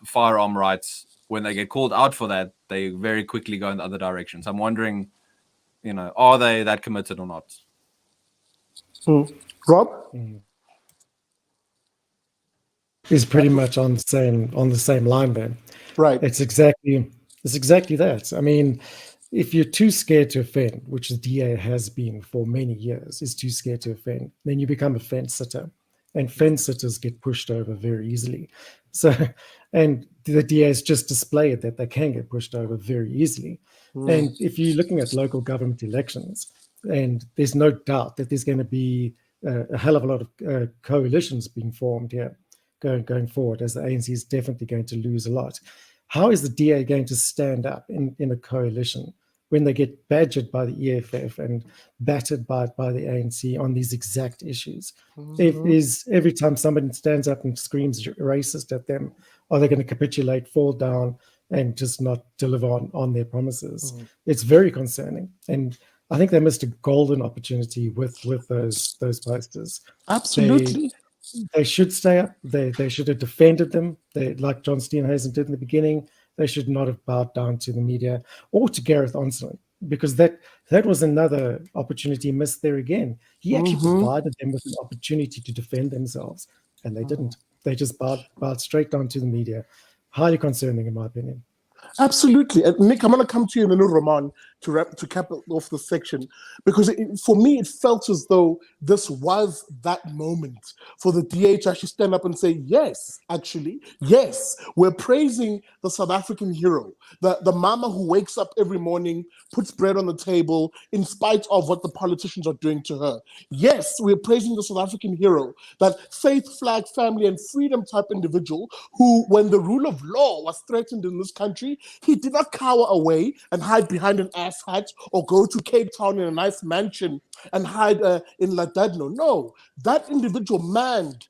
firearm rights, when they get called out for that, they very quickly go in the other directions. I'm wondering, are they that committed or not? Rob? Is pretty much on the same line there. Right. It's exactly that. I mean, if you're too scared to offend, which the DA has been for many years, is too scared to offend, then you become a fence sitter, and fence sitters get pushed over very easily. So, and the DA's just displayed that they can get pushed over very easily. And if you're looking at local government elections, and there's no doubt that there's going to be a hell of a lot of coalitions being formed here going forward, as the ANC is definitely going to lose a lot. How is the DA going to stand up in a coalition when they get badgered by the EFF and battered by the ANC on these exact issues? Every time somebody stands up and screams racist at them, are they going to capitulate, fall down, and just not deliver on their promises? It's very concerning. And I think they missed a golden opportunity with those posters. Absolutely. They should stay up. They should have defended them. Like John Steenhuisen did in the beginning. They should not have bowed down to the media or to Gareth Onslow, because that was another opportunity missed there again. He actually provided them with an opportunity to defend themselves, and they didn't. They just bowed straight down to the media. Highly concerning, in my opinion. Absolutely. And Nick, I'm going to come to you in a little, Roman, to cap off the section, because for me, it felt as though this was that moment for the DA to actually stand up and say, yes, we're praising the South African hero, the mama who wakes up every morning, puts bread on the table in spite of what the politicians are doing to her. Yes, we're praising the South African hero, that faith, flag, family, and freedom type individual who, when the rule of law was threatened in this country, he did not cower away and hide behind an ass hat or go to Cape Town in a nice mansion and hide in Ladadno. No, that individual manned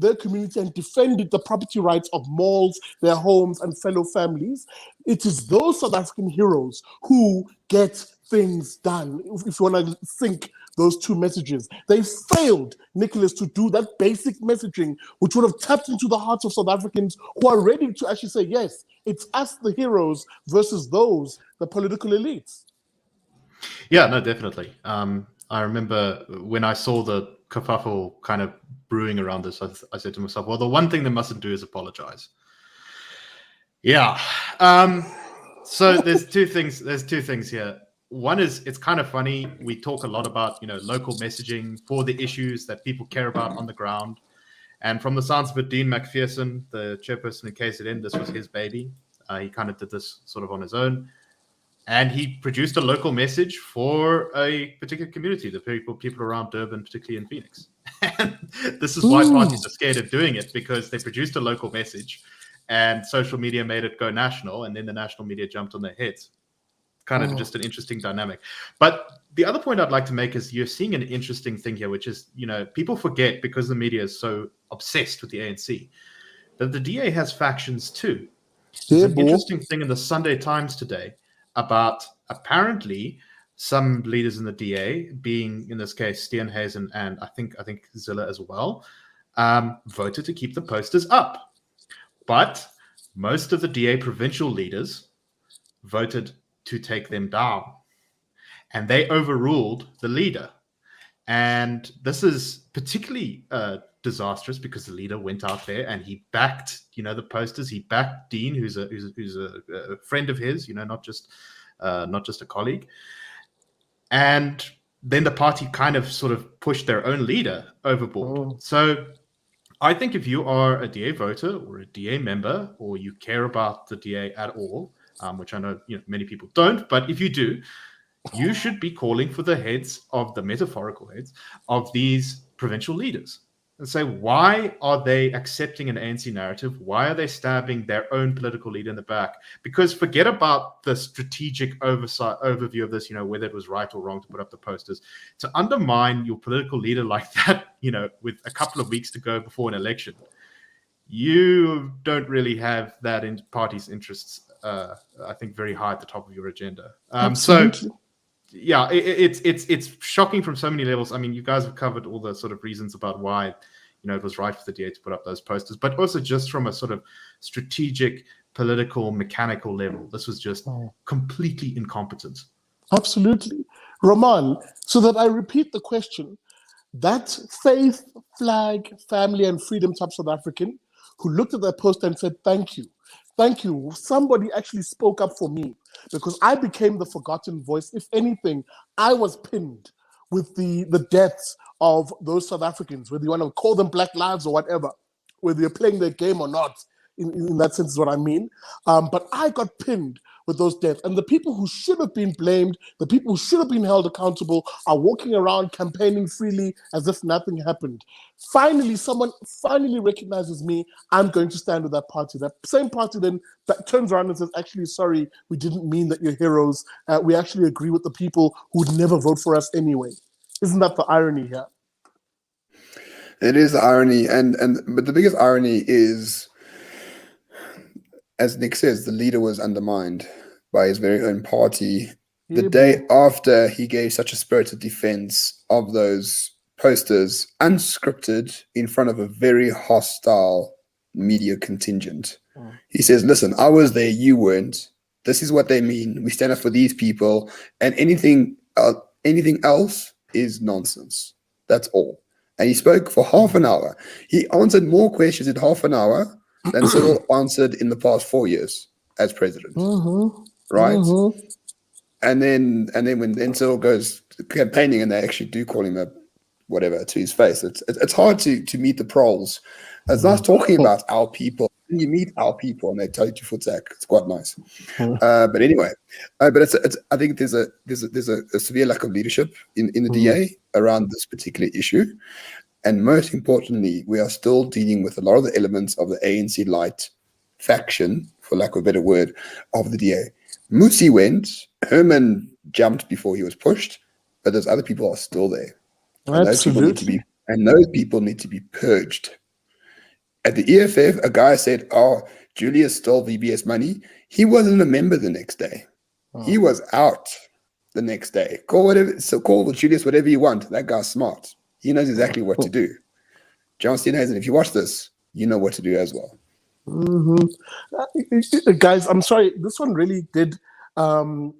their community and defended the property rights of malls, their homes, and fellow families. It is those South African heroes who get things done. If you want to think those two messages, they failed, Nicolas, to do that basic messaging, which would have tapped into the hearts of South Africans who are ready to actually say, yes, it's us, the heroes, versus those, the political elites. Yeah, no, definitely. I remember when I saw the kerfuffle kind of brewing around this, I said to myself, well, the one thing they mustn't do is apologize. Yeah. So there's two things here. One is, it's kind of funny. We talk a lot about, local messaging for the issues that people care about on the ground. And from the sounds of it, Dean McPherson, the chairperson of KZN, this was his baby. He kind of did this sort of on his own. And he produced a local message for a particular community, the people around Durban, particularly in Phoenix. And this is why parties are scared of doing it, because they produced a local message and social media made it go national, and then the national media jumped on their heads. Kind of just an interesting dynamic. But the other point I'd like to make is you're seeing an interesting thing here, which is, people forget, because the media is so obsessed with the ANC, that the DA has factions too. There's an interesting thing in the Sunday Times today about apparently some leaders in the DA, being in this case Steenhuisen and I think Zilla as well, voted to keep the posters up. But most of the DA provincial leaders voted to take them down, and they overruled the leader. And this is particularly disastrous because the leader went out there and he backed, the posters. He backed Dean, who's a friend of his, not just a colleague. And then the party kind of sort of pushed their own leader overboard. So I think if you are a DA voter or a DA member, or you care about the DA at all, which I know many people don't, but if you do, you should be calling for the heads of the metaphorical heads of these provincial leaders. and say, why are they accepting an ANC narrative? Why are they stabbing their own political leader in the back? Because forget about the strategic overview of this, whether it was right or wrong to put up the posters. To undermine your political leader like that, with a couple of weeks to go before an election, you don't really have that in party's interests, I think, very high at the top of your agenda. Absolutely. Yeah, it's shocking from so many levels. I mean, you guys have covered all the sort of reasons about why, it was right for the DA to put up those posters, but also just from a sort of strategic, political, mechanical level, this was just completely incompetent. Absolutely. Roman, so that I repeat the question, that faith, flag, family, and freedom type South African who looked at that poster and said, thank you. Thank you. Somebody actually spoke up for me because I became the forgotten voice. If anything, I was pinned with the deaths of those South Africans, whether you want to call them Black Lives or whatever, whether you're playing their game or not, in that sense is what I mean. But I got pinned with those deaths. And the people who should have been blamed, the people who should have been held accountable are walking around campaigning freely as if nothing happened. Finally, someone finally recognizes me. I'm going to stand with that party. That same party then that turns around and says, actually, sorry, we didn't mean that you're heroes. We actually agree with the people who would never vote for us anyway. Isn't that the irony here? It is the irony. But the biggest irony is, as Nick says, the leader was undermined by his very own party the day after he gave such a spirited defense of those posters, unscripted, in front of a very hostile media contingent. He says, listen, I was there, you weren't. This is what they mean. We stand up for these people, and anything else is nonsense. That's all. And he spoke for half an hour. He answered more questions in half an hour than Cyril answered in the past 4 years as president. Right? And then when Cyril goes campaigning and they actually do call him a whatever to his face, it's hard to meet the proles. It's nice talking about our people. You meet our people and they tell you to futzak. It's quite nice. But anyway, but I think there's a severe lack of leadership in the DA around this particular issue. And most importantly, we are still dealing with a lot of the elements of the ANC light faction, for lack of a better word, of the DA. Musi went, Herman jumped before he was pushed, but those other people are still there. And those people need to be purged. At the EFF, a guy said, oh, Julius stole VBS money. He wasn't a member the next day. He was out the next day. Call Julius whatever you want. That guy's smart. He knows exactly what to do. John Steenhuisen, if you watch this, you know what to do as well. Guys, I'm sorry. This one really did annoy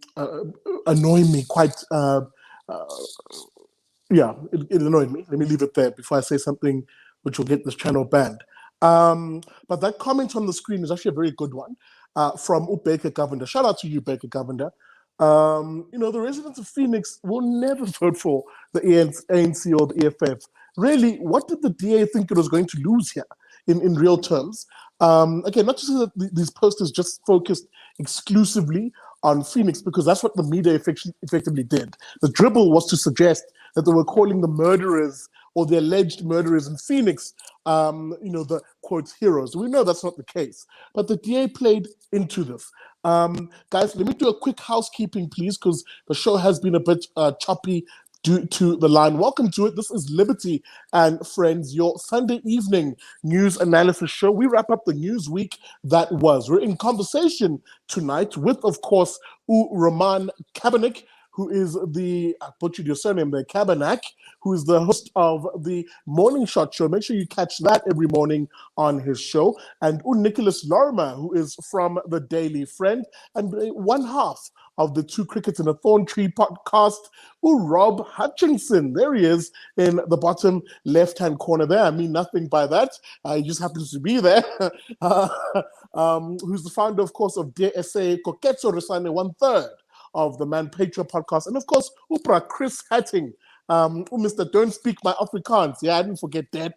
me quite. It annoyed me. Let me leave it there before I say something which will get this channel banned. But that comment on the screen is actually a very good one from Baker Governor. Shout out to you, Baker Governor. The residents of Phoenix will never vote for the ANC or the EFF. Really, what did the DA think it was going to lose here in real terms? Again, not just that these posters just focused exclusively on Phoenix, because that's what the media effectively did. The dribble was to suggest that they were calling the murderers or the alleged murderers in Phoenix, the quote heroes. We know that's not the case, but the DA played into this. Guys, let me do a quick housekeeping, please, because the show has been a bit choppy due to the line. Welcome to it. This is Liberty and Friends, your Sunday evening news analysis show. We wrap up the news week that was. We're in conversation tonight with, of course, Roman Cabanac, who is I butchered your surname there, Cabanac, who is the host of the Morning Shot Show. Make sure you catch that every morning on his show. And Nicolas Lorimer, who is from the Daily Friend, and one half of the Two Crickets in a Thorn Tree podcast, Rob Hutchinson. There he is in the bottom left-hand corner there. I mean nothing by that. He just happens to be there. Who's the founder, of course, of Dear SA, Koketso, Resane, 1/3 of the Manpatria podcast. And of course, Chris Hattingh, Mr. Don't Speak My Afrikaans. Yeah, I didn't forget that.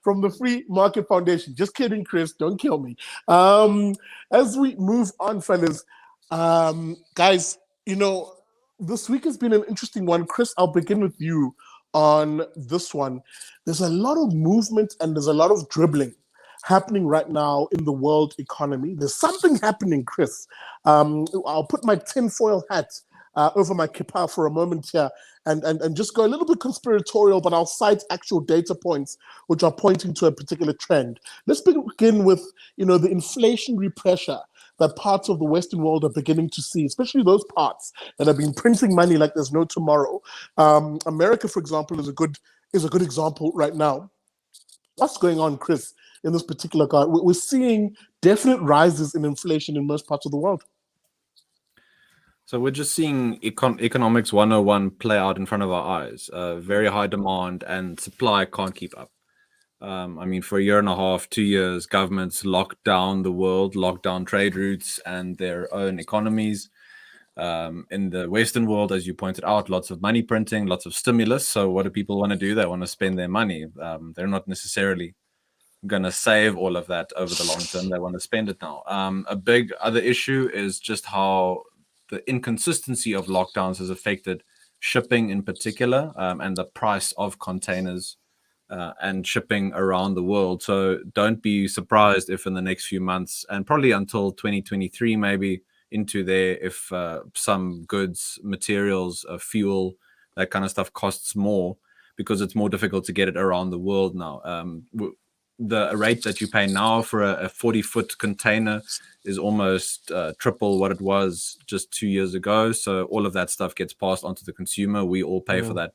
From the Free Market Foundation. Just kidding, Chris. Don't kill me. As we move on, fellas, guys, this week has been an interesting one. Chris, I'll begin with you on this one. There's a lot of movement and there's a lot of dribbling happening right now in the world economy. There's something happening, Chris. I'll put my tinfoil hat over my kippah for a moment here and just go a little bit conspiratorial, but I'll cite actual data points which are pointing to a particular trend. Let's begin with, the inflationary pressure that parts of the Western world are beginning to see, especially those parts that have been printing money like there's no tomorrow. America, for example, is a good example right now. What's going on, Chris, in this particular guy? We're seeing definite rises in inflation in most parts of the world. So we're just seeing economics 101 play out in front of our eyes. Very high demand and supply can't keep up. For a year and a half, 2 years, governments locked down the world, locked down trade routes and their own economies. In the Western world, as you pointed out, lots of money printing, lots of stimulus. So what do people want to do? They want to spend their money. They're not necessarily going to save all of that over the long term. They want to spend it now. A big other issue is just how the inconsistency of lockdowns has affected shipping in particular, and the price of containers and shipping around the world. So don't be surprised if in the next few months, and probably until 2023, maybe into there, if some goods, materials, fuel, that kind of stuff costs more because it's more difficult to get it around the world now. The rate that you pay now for a 40-foot container is almost triple what it was just 2 years ago. So all of that stuff gets passed on to the consumer. We all pay for that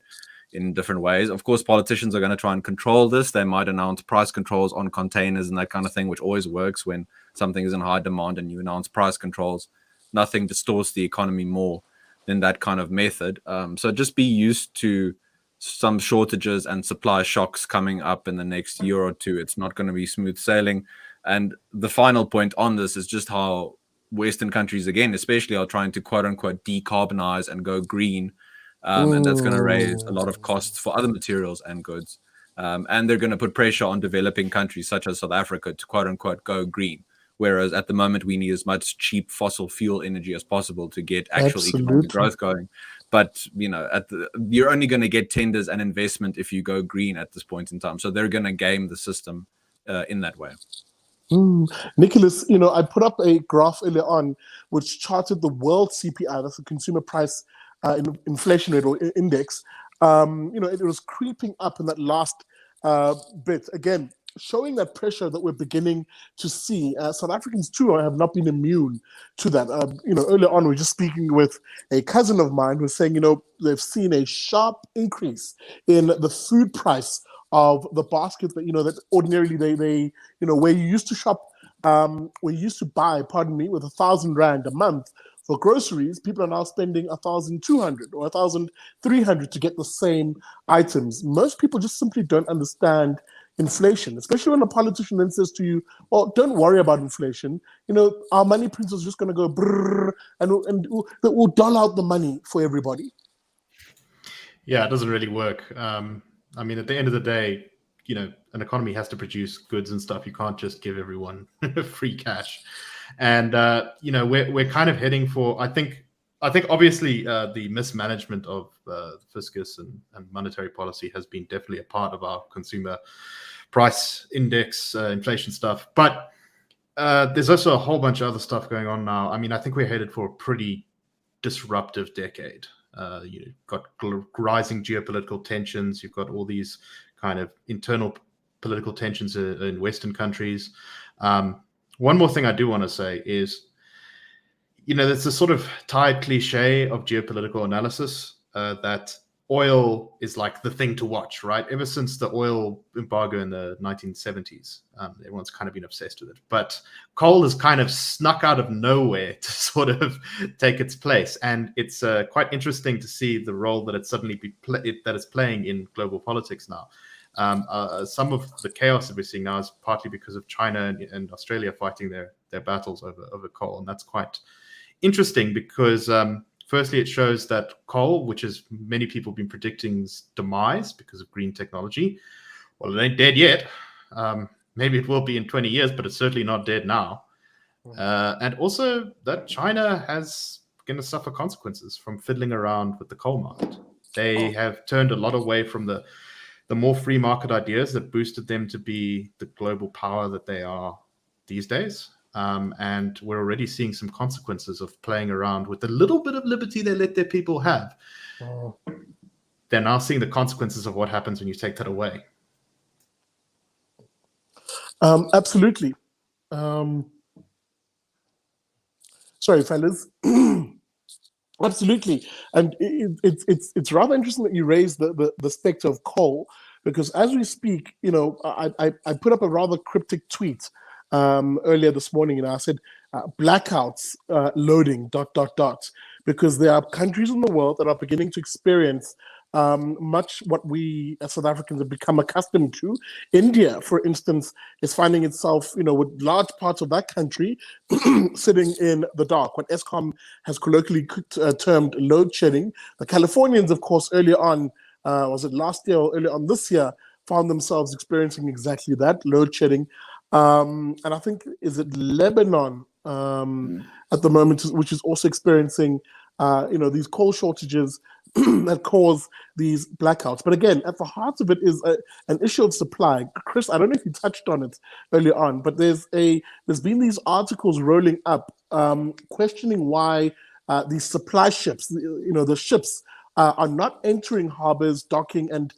in different ways. Of course, politicians are going to try and control this. They might announce price controls on containers and that kind of thing, which always works when something is in high demand and you announce price controls. Nothing distorts the economy more than that kind of method. So just be used to some shortages and supply shocks coming up in the next year or two. It's not going to be smooth sailing. And the final point on this is just how Western countries, again, especially, are trying to quote unquote decarbonize and go green. And that's going to raise a lot of costs for other materials and goods. And they're going to put pressure on developing countries such as South Africa to quote unquote go green. Whereas at the moment, we need as much cheap fossil fuel energy as possible to get actual economic growth going. But, you're only going to get tenders and investment if you go green at this point in time. So they're going to game the system in that way. Nicolas, I put up a graph earlier on which charted the world CPI, that's the consumer price inflation rate or index. It was creeping up in that last bit. Again, showing that pressure that we're beginning to see. South Africans too have not been immune to that. Earlier on we were just speaking with a cousin of mine who was saying, they've seen a sharp increase in the food price of the basket that ordinarily they where you used to shop, where you used to buy, with 1,000 rand a month for groceries, people are now spending 1,200 or 1,300 to get the same items. Most people just simply don't understand inflation, especially when a politician then says to you, well, don't worry about inflation. Our money printer is just going to go brrr, and we'll doll out the money for everybody. Yeah, it doesn't really work. At the end of the day, an economy has to produce goods and stuff. You can't just give everyone free cash. And, we're kind of heading for, I think obviously the mismanagement of fiscus and monetary policy has been definitely a part of our consumer price index, inflation stuff. But there's also a whole bunch of other stuff going on now. I think we're headed for a pretty disruptive decade. You've got rising geopolitical tensions. You've got all these kind of internal political tensions in Western countries. One more thing I do want to say is, there's a sort of tired cliche of geopolitical analysis that oil is like the thing to watch, right? Ever since the oil embargo in the 1970s, everyone's kind of been obsessed with it. But coal has kind of snuck out of nowhere to sort of take its place. And it's quite interesting to see the role that it's playing in global politics now. Some of the chaos that we're seeing now is partly because of China and Australia fighting their battles over coal. And that's quite interesting because firstly, it shows that coal, which is many people have been predicting's demise because of green technology, well, it ain't dead yet. Maybe it will be in 20 years, but it's certainly not dead now. And also that China is going to suffer consequences from fiddling around with the coal market. They have turned a lot away from the more free market ideas that boosted them to be the global power that they are these days. And we're already seeing some consequences of playing around with the little bit of liberty they let their people have. They're now seeing the consequences of what happens when you take that away. Absolutely. Sorry, fellas. Absolutely, and it's rather interesting that you raised the specter of coal, because as we speak, I put up a rather cryptic tweet earlier this morning, and I said blackouts loading ... because there are countries in the world that are beginning to experience much what we as South Africans have become accustomed to. India, for instance, is finding itself, with large parts of that country sitting in the dark, what Eskom has colloquially termed load shedding. The Californians, of course, earlier on, was it last year or earlier on this year, found themselves experiencing exactly that, load shedding. And I think, is it Lebanon at the moment, which is also experiencing, these coal shortages that cause these blackouts. But again, at the heart of it is an issue of supply. Chris, I don't know if you touched on it earlier on, but there's been these articles rolling up questioning why these supply ships, the ships are not entering harbors, docking and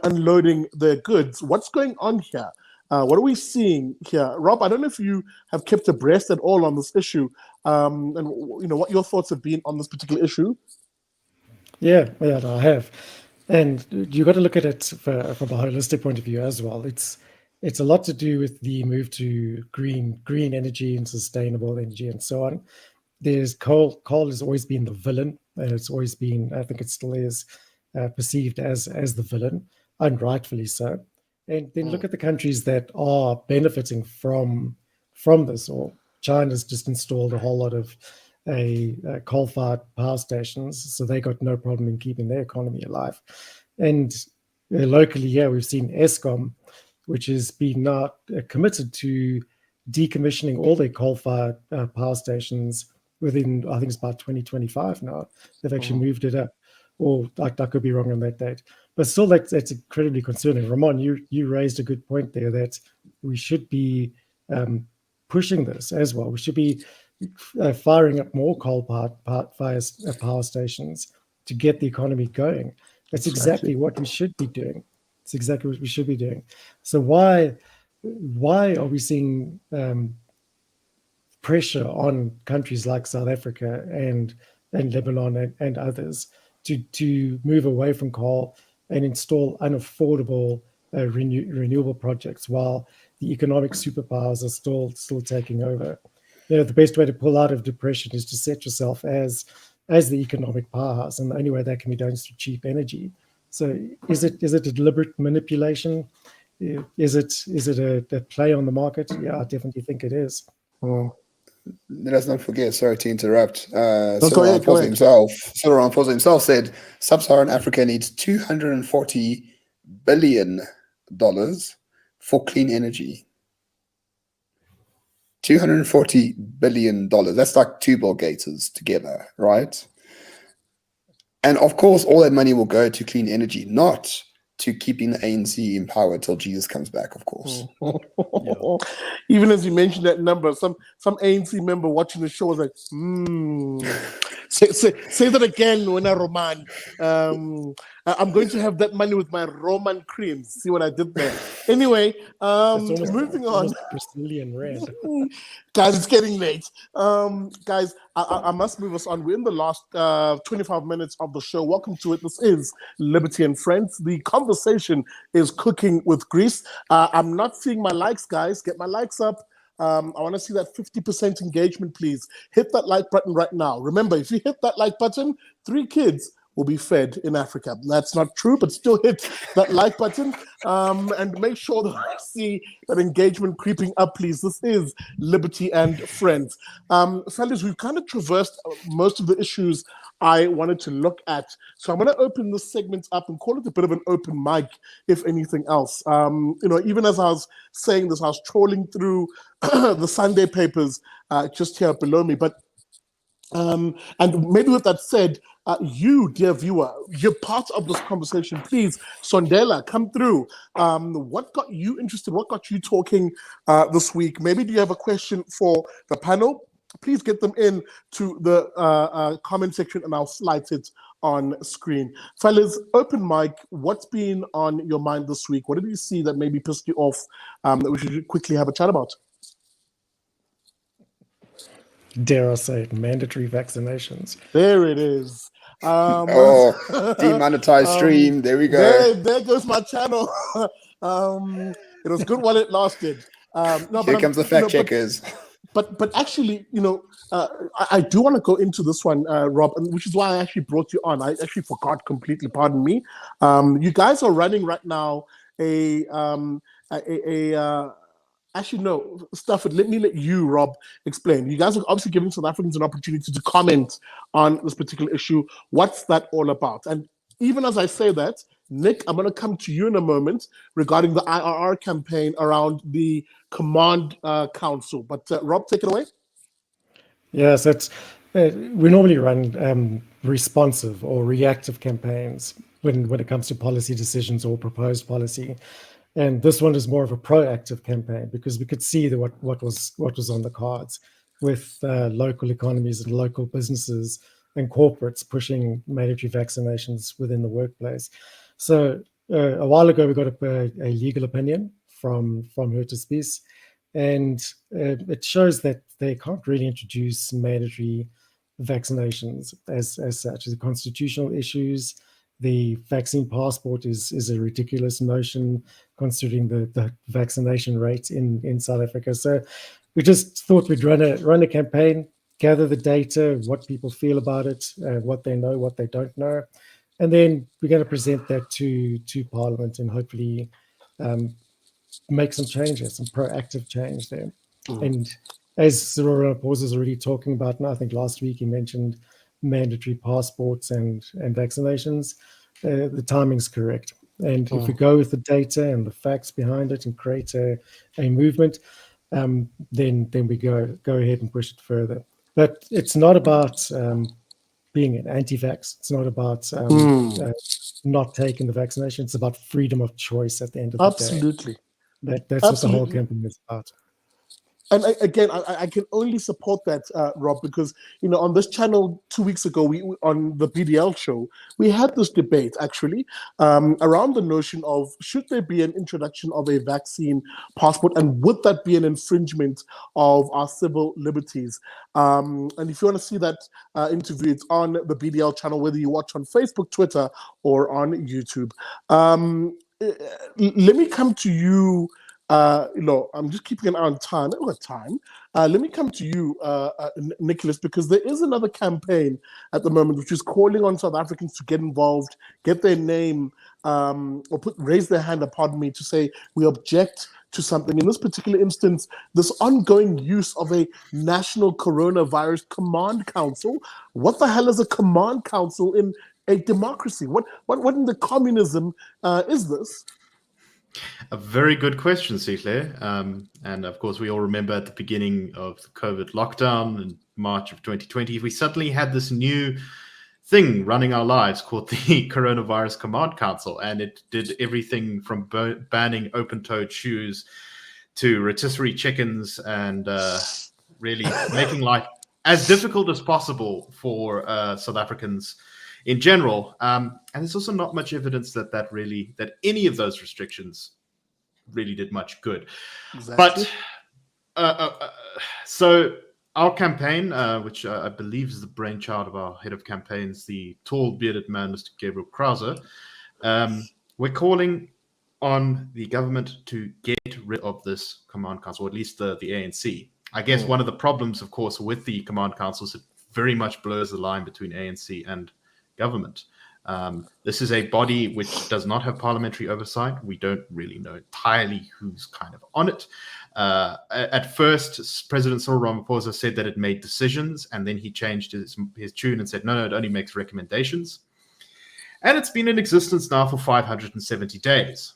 unloading their goods. What's going on here? What are we seeing here? Rob, I don't know if you have kept abreast at all on this issue, and what your thoughts have been on this particular issue. Yeah, I have. And you got to look at it from a holistic point of view as well. It's a lot to do with the move to green energy and sustainable energy and so on. There's coal. Coal has always been the villain, and it's always been, I think it still is, perceived as the villain, and rightfully so. And then look at the countries that are benefiting from this. Or China's just installed a whole lot of coal-fired power stations, so they got no problem in keeping their economy alive. And locally, we've seen Eskom, which has been now committed to decommissioning all their coal-fired power stations within, I think it's about 2025 now. They've actually moved it up, or I could be wrong on that date. But still, that's incredibly concerning. Ramon, you raised a good point there that we should be pushing this as well. We should be firing up more coal-fired power stations to get the economy going. That's exactly what we should be doing. It's exactly what we should be doing. So why are we seeing pressure on countries like South Africa and Lebanon and others to move away from coal and install unaffordable renewable projects while the economic superpowers are still taking over? The best way to pull out of depression is to set yourself as the economic powerhouse, and the only way that can be done is through cheap energy. So is it a deliberate manipulation? Is it a play on the market? Yeah, I definitely think it is. Let us not forget, sorry to interrupt, Cyril Ramaphosa himself said Sub-Saharan Africa needs $240 billion for clean energy. $240 billion. That's like two Bill Gates together, right? And of course, all that money will go to clean energy, not to keeping the ANC in power till Jesus comes back, of course. Even as you mentioned that number, some ANC member watching the show was like, say that again, when I Roman. I'm going to have that money with my Roman creams. See what I did there? Anyway, moving on. Brazilian rand. Guys, it's getting late. Guys, I must move us on. We're in the last 25 minutes of the show. Welcome to it. This is Liberty and Friends. The conversation is cooking with grease. I'm not seeing my likes, guys. Get my likes up. I want to see that 50% engagement, please. Hit that like button right now. Remember, if you hit that like button, 3 kids will be fed in Africa. That's not true, but still hit that like button and make sure that I see that engagement creeping up, please. This is Liberty and Friends. Fellas, we've kind of traversed most of the issues I wanted to look at. So I'm going to open this segment up and call it a bit of an open mic, if anything else. Even as I was saying this, I was trawling through the Sunday papers just here below me. But And maybe with that said, you, dear viewer, you're part of this conversation. Please, Sondela, come through. What got you interested? What got you talking this week? Maybe do you have a question for the panel? Please get them in to the comment section and I'll slide it on screen. Fellas, open mic, what's been on your mind this week? What did you see that maybe pissed you off that we should quickly have a chat about? Dare I say it, mandatory vaccinations. There it is. Demonetized stream. There we go. There goes my channel. It was good while it lasted. Here comes the fact checkers. But actually, I do want to go into this one, Rob, which is why I actually brought you on. I actually forgot completely. Pardon me. You guys are running right now actually, no, Stafford, let you, Rob, explain. You guys are obviously giving South Africans an opportunity to comment on this particular issue. What's that all about? And even as I say that, Nick, I'm going to come to you in a moment regarding the IRR campaign around the Command Council. But Rob, take it away. Yes, we normally run responsive or reactive campaigns when it comes to policy decisions or proposed policy. And this one is more of a proactive campaign because we could see what was on the cards with local economies and local businesses and corporates pushing mandatory vaccinations within the workplace. So a while ago, we got a legal opinion from Hutchinson, and it shows that they can't really introduce mandatory vaccinations as such. The constitutional issues. The vaccine passport is a ridiculous notion considering the vaccination rate in South Africa. So we just thought we'd run a campaign, gather the data, what people feel about it, what they know, what they don't know. And then we're going to present that to Parliament and hopefully make some changes, some proactive change there. Mm. And as Cyril Ramaphosa is already talking about now, I think last week he mentioned mandatory passports and vaccinations. The timing's correct. And if we go with the data and the facts behind it and create a movement, then we go ahead and push it further. But it's not about being an anti-vax. It's not about not taking the vaccination. It's about freedom of choice at the end of the day. Absolutely. That's what the whole campaign is about. And I can only support that, Rob, because, on this channel 2 weeks ago, we on the BDL show, we had this debate, actually, around the notion of should there be an introduction of a vaccine passport, and would that be an infringement of our civil liberties? And if you want to see that interview, it's on the BDL channel, whether you watch on Facebook, Twitter, or on YouTube. Let me come to you. I'm just keeping an eye on time. Let me come to you, Nicolas, because there is another campaign at the moment which is calling on South Africans to get involved, get their name, or raise their hand, to say we object to something. In this particular instance, this ongoing use of a national coronavirus command council. What the hell is a command council in a democracy? What in the communism is this? A very good question, Sihle. And of course, we all remember at the beginning of the COVID lockdown in March of 2020, we suddenly had this new thing running our lives called the Coronavirus Command Council. And it did everything from banning open-toed shoes to rotisserie chickens and really making life as difficult as possible for South Africans in general. And there's also not much evidence that any of those restrictions really did much good. Exactly. But so our campaign, which I believe is the brainchild of our head of campaigns, the tall bearded man, Mr. Gabriel Krause, we're calling on the government to get rid of this command council, or at least the ANC. I guess one of the problems, of course, with the command council is it very much blurs the line between ANC and government. This is a body which does not have parliamentary oversight. We don't really know entirely who's kind of on it. At first, President Cyril Ramaphosa said that it made decisions, and then he changed his tune and said, no, it only makes recommendations. And it's been in existence now for 570 days.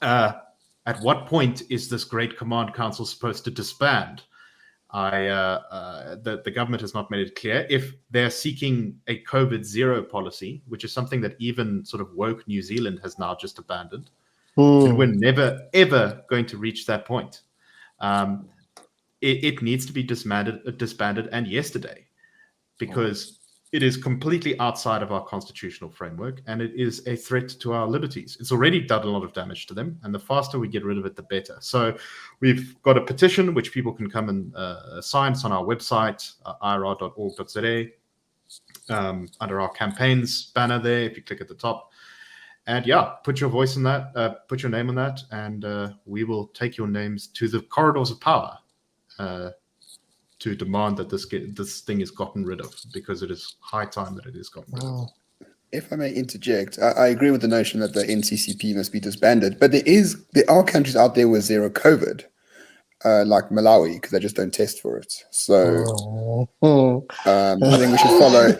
At what point is this great command council supposed to disband? The government has not made it clear if they're seeking a COVID zero policy, which is something that even sort of woke New Zealand has now just abandoned. Then we're never ever going to reach that point. It needs to be disbanded, and yesterday, because it is completely outside of our constitutional framework, and it is a threat to our liberties. It's already done a lot of damage to them, and the faster we get rid of it, the better. So we've got a petition which people can come and sign. It's on our website, ir.org.za, under our campaigns banner there, if you click at the top. And yeah, put your voice in that, put your name on that, and we will take your names to the corridors of power to demand that this thing is gotten rid of, because it is high time that it is gotten rid of. If I may interject, I agree with the notion that the NCCP must be disbanded, but there are countries out there with zero COVID, like Malawi, because they just don't test for it. So I think we should follow.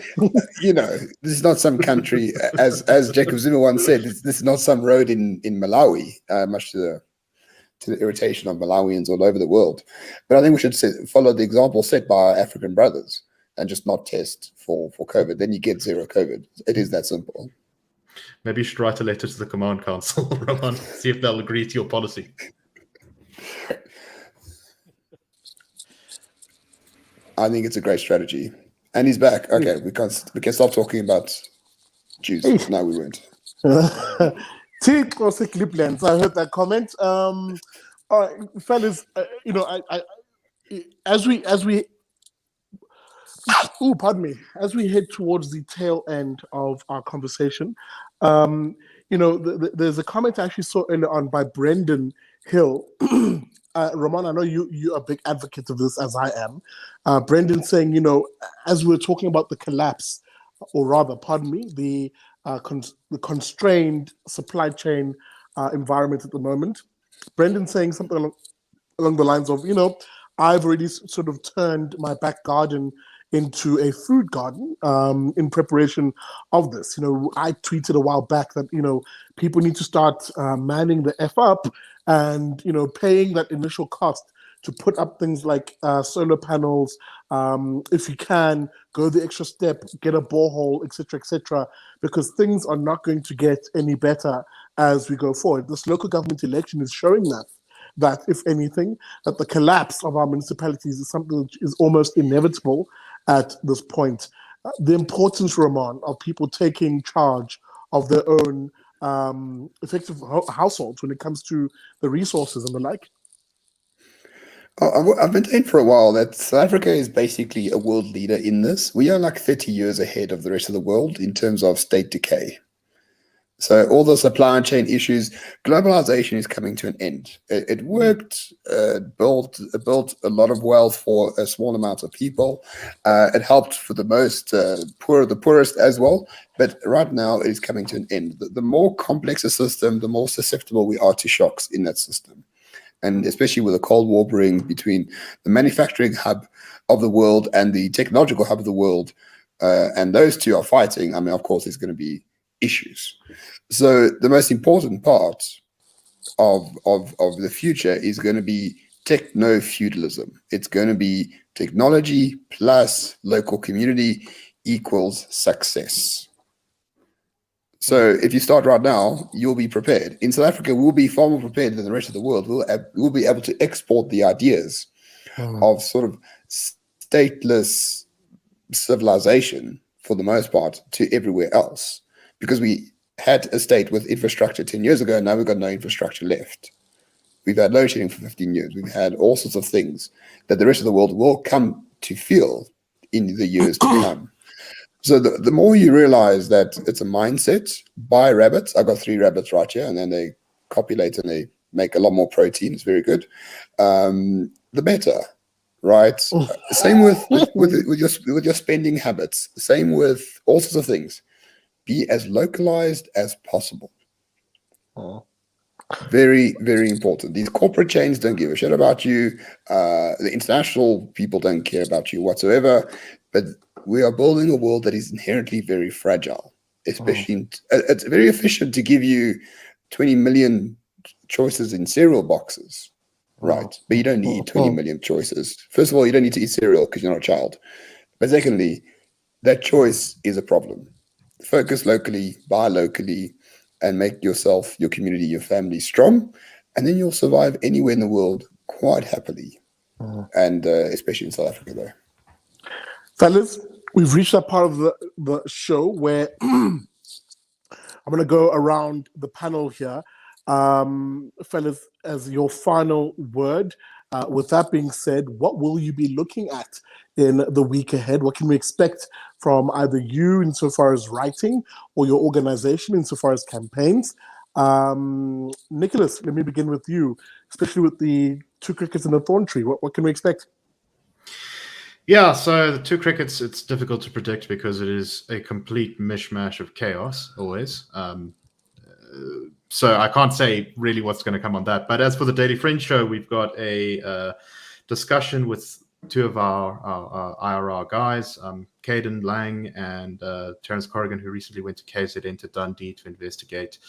This is not some country, as Jacob Zuma once said. This is not some road in Malawi, much to the irritation of Malawians all over the world. But I think we should follow the example set by our African brothers and just not test for COVID. Then you get zero COVID. It is that simple. Maybe you should write a letter to the Command Council, Roman, see if they'll agree to your policy. I think it's a great strategy. And he's back. Okay, we can stop talking about Jews. No, we won't. Cliplands. I heard that comment. All right, fellas. As we head towards the tail end of our conversation, there's a comment I actually saw earlier on by Brendan Hill. Ramon, I know you're a big advocate of this, as I am. Brendan saying, as we're talking about the collapse, or rather, the constrained supply chain environment at the moment. Brendan saying something along the lines of, I've already sort of turned my back garden into a food garden in preparation of this. I tweeted a while back that, people need to start manning the F up and, paying that initial cost to put up things like solar panels. If you can, go the extra step, get a borehole, etc., because things are not going to get any better as we go forward. This local government election is showing that if anything, that the collapse of our municipalities is something which is almost inevitable at this point. The importance, Ramon, of people taking charge of their own effective households when it comes to the resources and the like. I've been saying for a while that South Africa is basically a world leader in this. We are like 30 years ahead of the rest of the world in terms of state decay. So all the supply chain issues, globalization is coming to an end. It worked, built a lot of wealth for a small amount of people. It helped for the poorest as well. But right now it is coming to an end. The more complex a system, the more susceptible we are to shocks in that system. And especially with the Cold War brewing between the manufacturing hub of the world and the technological hub of the world, and those two are fighting, of course, there's going to be issues. So the most important part of the future is going to be techno-feudalism. It's going to be technology plus local community equals success. So if you start right now, you'll be prepared. In South Africa, we'll be far more prepared than the rest of the world. We'll be able to export the ideas of sort of stateless civilization, for the most part, to everywhere else. Because we had a state with infrastructure 10 years ago, and now we've got no infrastructure left. We've had load shedding for 15 years. We've had all sorts of things that the rest of the world will come to feel in the years to come. So the more you realize that it's a mindset, buy rabbits. I've got 3 rabbits right here, and then they copulate and they make a lot more protein. It's very good. The better, right? Same with your spending habits. Same with all sorts of things. Be as localized as possible. Very, very important. These corporate chains don't give a shit about you. The international people don't care about you whatsoever. But we are building a world that is inherently very fragile. Especially, it's very efficient to give you 20 million choices in cereal boxes. right? But you don't need 20 million choices. First of all, you don't need to eat cereal because you're not a child. But secondly, that choice is a problem. Focus locally, buy locally, and make yourself, your community, your family strong, and then you'll survive anywhere in the world quite happily. And especially in South Africa, though. Fellas, we've reached that part of the show where I'm going to go around the panel here. Fellas, as your final word, with that being said, what will you be looking at in the week ahead? What can we expect from either you insofar as writing or your organization insofar as campaigns? Nicolas, let me begin with you, especially with the 2 crickets and the thorn tree. What can we expect? Yeah, so the 2 crickets, it's difficult to predict because it is a complete mishmash of chaos always. So I can't say really what's going to come on that. But as for the Daily Friends show, we've got a discussion with 2 of our IRR guys, Caden Lang and Terence Corrigan, who recently went to KZN to Dundee to investigate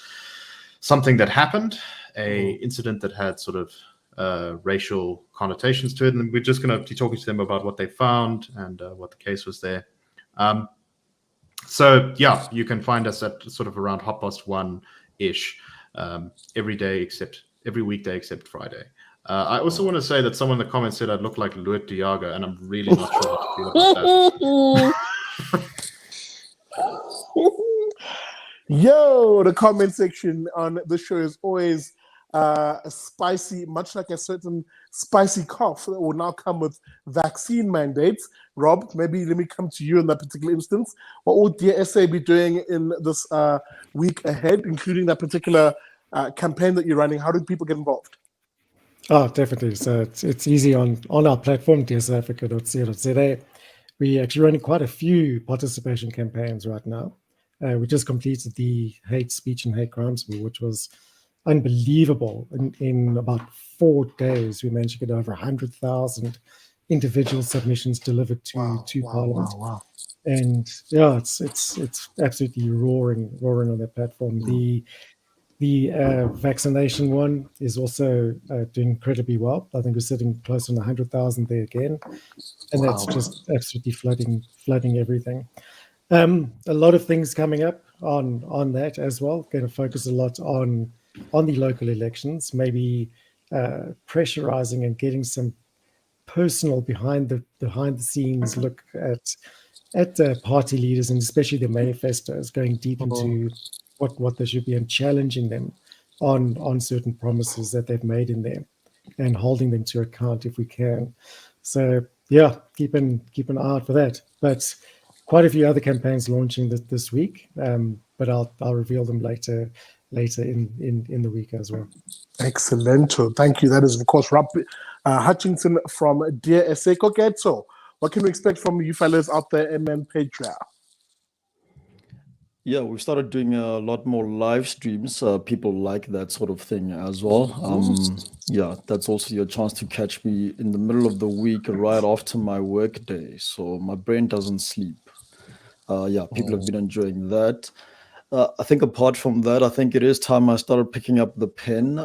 something that happened, a incident that had sort of racial connotations to it. And we're just going to be talking to them about what they found and what the case was there. So, yeah, you can find us at sort of around 1:30-ish every weekday except Friday. I also want to say that someone in the comments said I'd look like Luit Diago, and I'm really not sure how to feel about that. Yo, the comment section on the show is always spicy, much like a certain spicy cough that will now come with vaccine mandates. Rob, maybe let me come to you in that particular instance. What will DSA be doing in this week ahead, including that particular campaign that you're running? How do people get involved? Oh, definitely. So it's easy on our platform, dsafrica.co.za. We're actually running quite a few participation campaigns right now. We just completed the hate speech and hate crimes bill, which was unbelievable. In about 4 days, we managed to get over 100,000 individual submissions delivered to Parliament. Wow. And yeah, it's absolutely roaring on that platform. The vaccination one is also doing incredibly well. I think we're sitting close on 100,000 there again, and that's just absolutely flooding everything. A lot of things coming up on that as well. Going to focus a lot on the local elections, maybe pressurizing and getting some personal behind the scenes look at party leaders, and especially the manifestos, going deep into what they should be and challenging them on certain promises that they've made in there and holding them to account if we can. So yeah, keep an eye out for that. But quite a few other campaigns launching this week, but I'll reveal them later in the week as well. Excellent. Thank you. That is, of course, Hutchinson from Dear SA. Koketso, what can we expect from you fellas out there in Manpatria? Yeah, we've started doing a lot more live streams. People like that sort of thing as well. Yeah, that's also your chance to catch me in the middle of the week right after my work day. So my brain doesn't sleep. Yeah, people have been enjoying that. I think apart from that, I think it is time I started picking up the pen.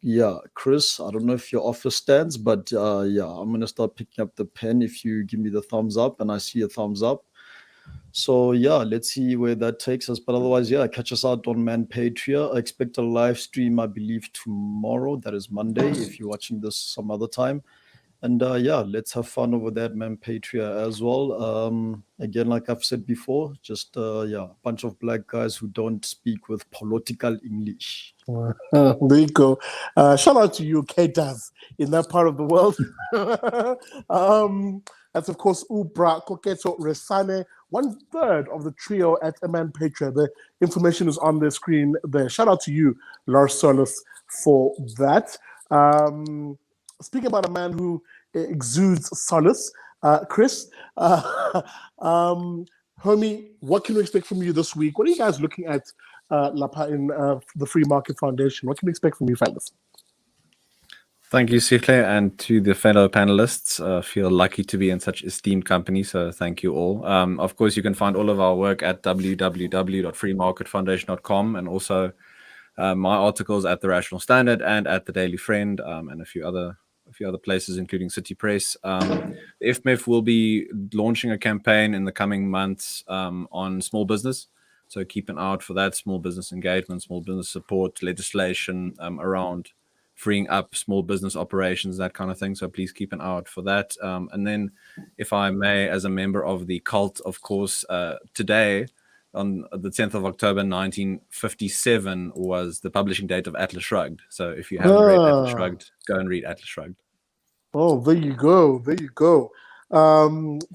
Yeah, Chris, I don't know if your offer stands, but yeah, I'm going to start picking up the pen if you give me the thumbs up and I see a thumbs up. So yeah, let's see where that takes us. But otherwise, yeah, catch us out on Manpatria. I expect a live stream, I believe, tomorrow. That is Monday, if you're watching this some other time. And yeah, let's have fun over there at Manpatria as well. Again, like I've said before, just yeah, a bunch of black guys who don't speak with political English. There you go. Shout out to you, K-Daz, in that part of the world. That's, of course, Ubra, Koketso, Resane, 1/3 of the trio at Manpatria. The information is on the screen there. Shout out to you, Lars Solis, for that. Speaking about a man who exudes solace, Chris, homie, what can we expect from you this week? What are you guys looking at Lapa in the Free Market Foundation? What can we expect from you, fellas? Thank you, Sihle, and to the fellow panelists. Feel lucky to be in such esteemed company, so thank you all. Of course, you can find all of our work at www.freemarketfoundation.com, and also my articles at the Rational Standard and at the Daily Friend, and a few other places, including City Press. The FMF will be launching a campaign in the coming months on small business. So keep an eye out for that, small business engagement, small business support, legislation around freeing up small business operations, that kind of thing. So please keep an eye out for that. And then, if I may, as a member of the cult, of course, today, on the 10th of October 1957 was the publishing date of Atlas Shrugged. So if you haven't read Atlas Shrugged, go and read Atlas Shrugged. Oh, there you go. There you go.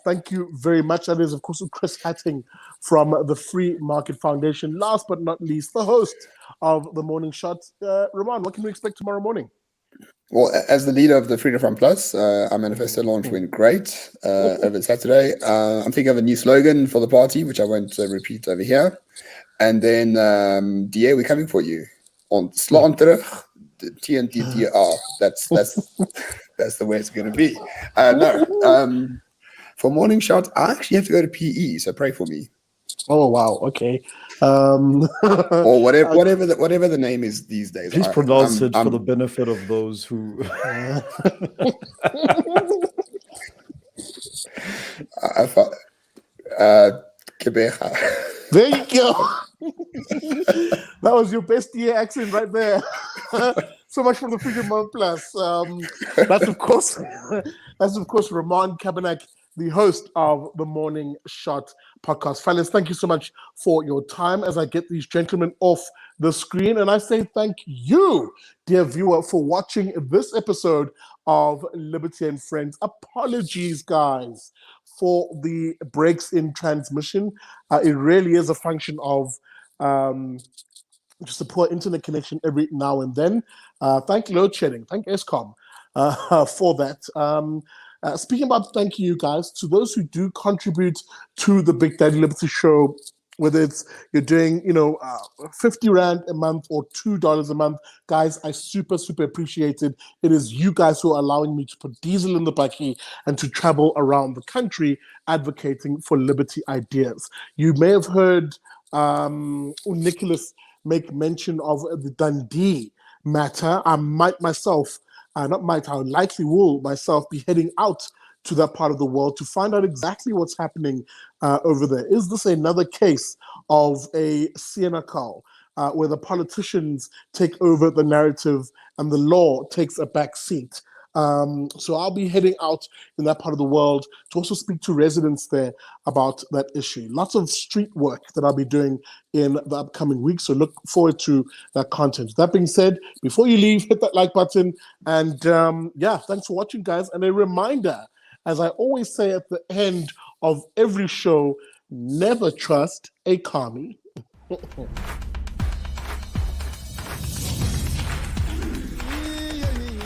Thank you very much. That is, of course, Chris Hattingh from the Free Market Foundation. Last but not least, the host of the Morning Shot. Ramon, what can we expect tomorrow morning? Well, as the leader of the Freedom Front Plus, our manifesto launch went great over Saturday. I'm thinking of a new slogan for the party, which I won't repeat over here. And then, DA, we're coming for you on Slaan terug, TNTTR. That's the way it's going to be. For Morning Shot, I actually have to go to PE, so pray for me. Oh, wow. Okay. Or whatever the name is these days. Please pronounce it for the benefit of those who. Cabanac. There you go. That was your best DA accent right there. So much from the Freedom Month Plus. That's of course Ramon Cabanac, the host of the Morning Shot podcast. Fellas, thank you so much for your time as I get these gentlemen off the screen. And I say thank you, dear viewer, for watching this episode of Liberty and Friends. Apologies, guys, for the breaks in transmission. It really is a function of just a poor internet connection every now and then. Thank load shedding. Thank ESCOM for that. Speaking about thank you guys, to those who do contribute to the Big Daddy Liberty Show, whether it's you're doing, 50 Rand a month or $2 a month, guys, I super appreciate it. It is you guys who are allowing me to put diesel in the bakkie and to travel around the country advocating for liberty ideas. You may have heard Nicolas make mention of the Dundee matter. I might myself, I likely will myself be heading out to that part of the world to find out exactly what's happening over there. Is this another case of a Siena call where the politicians take over the narrative and the law takes a back seat? So I'll be heading out in that part of the world to also speak to residents there about that issue. Lots of street work that I'll be doing in the upcoming weeks, so look forward to that content. That being said, before you leave, hit that like button, and thanks for watching, guys. And a reminder, as I always say at the end of every show, never trust a commie.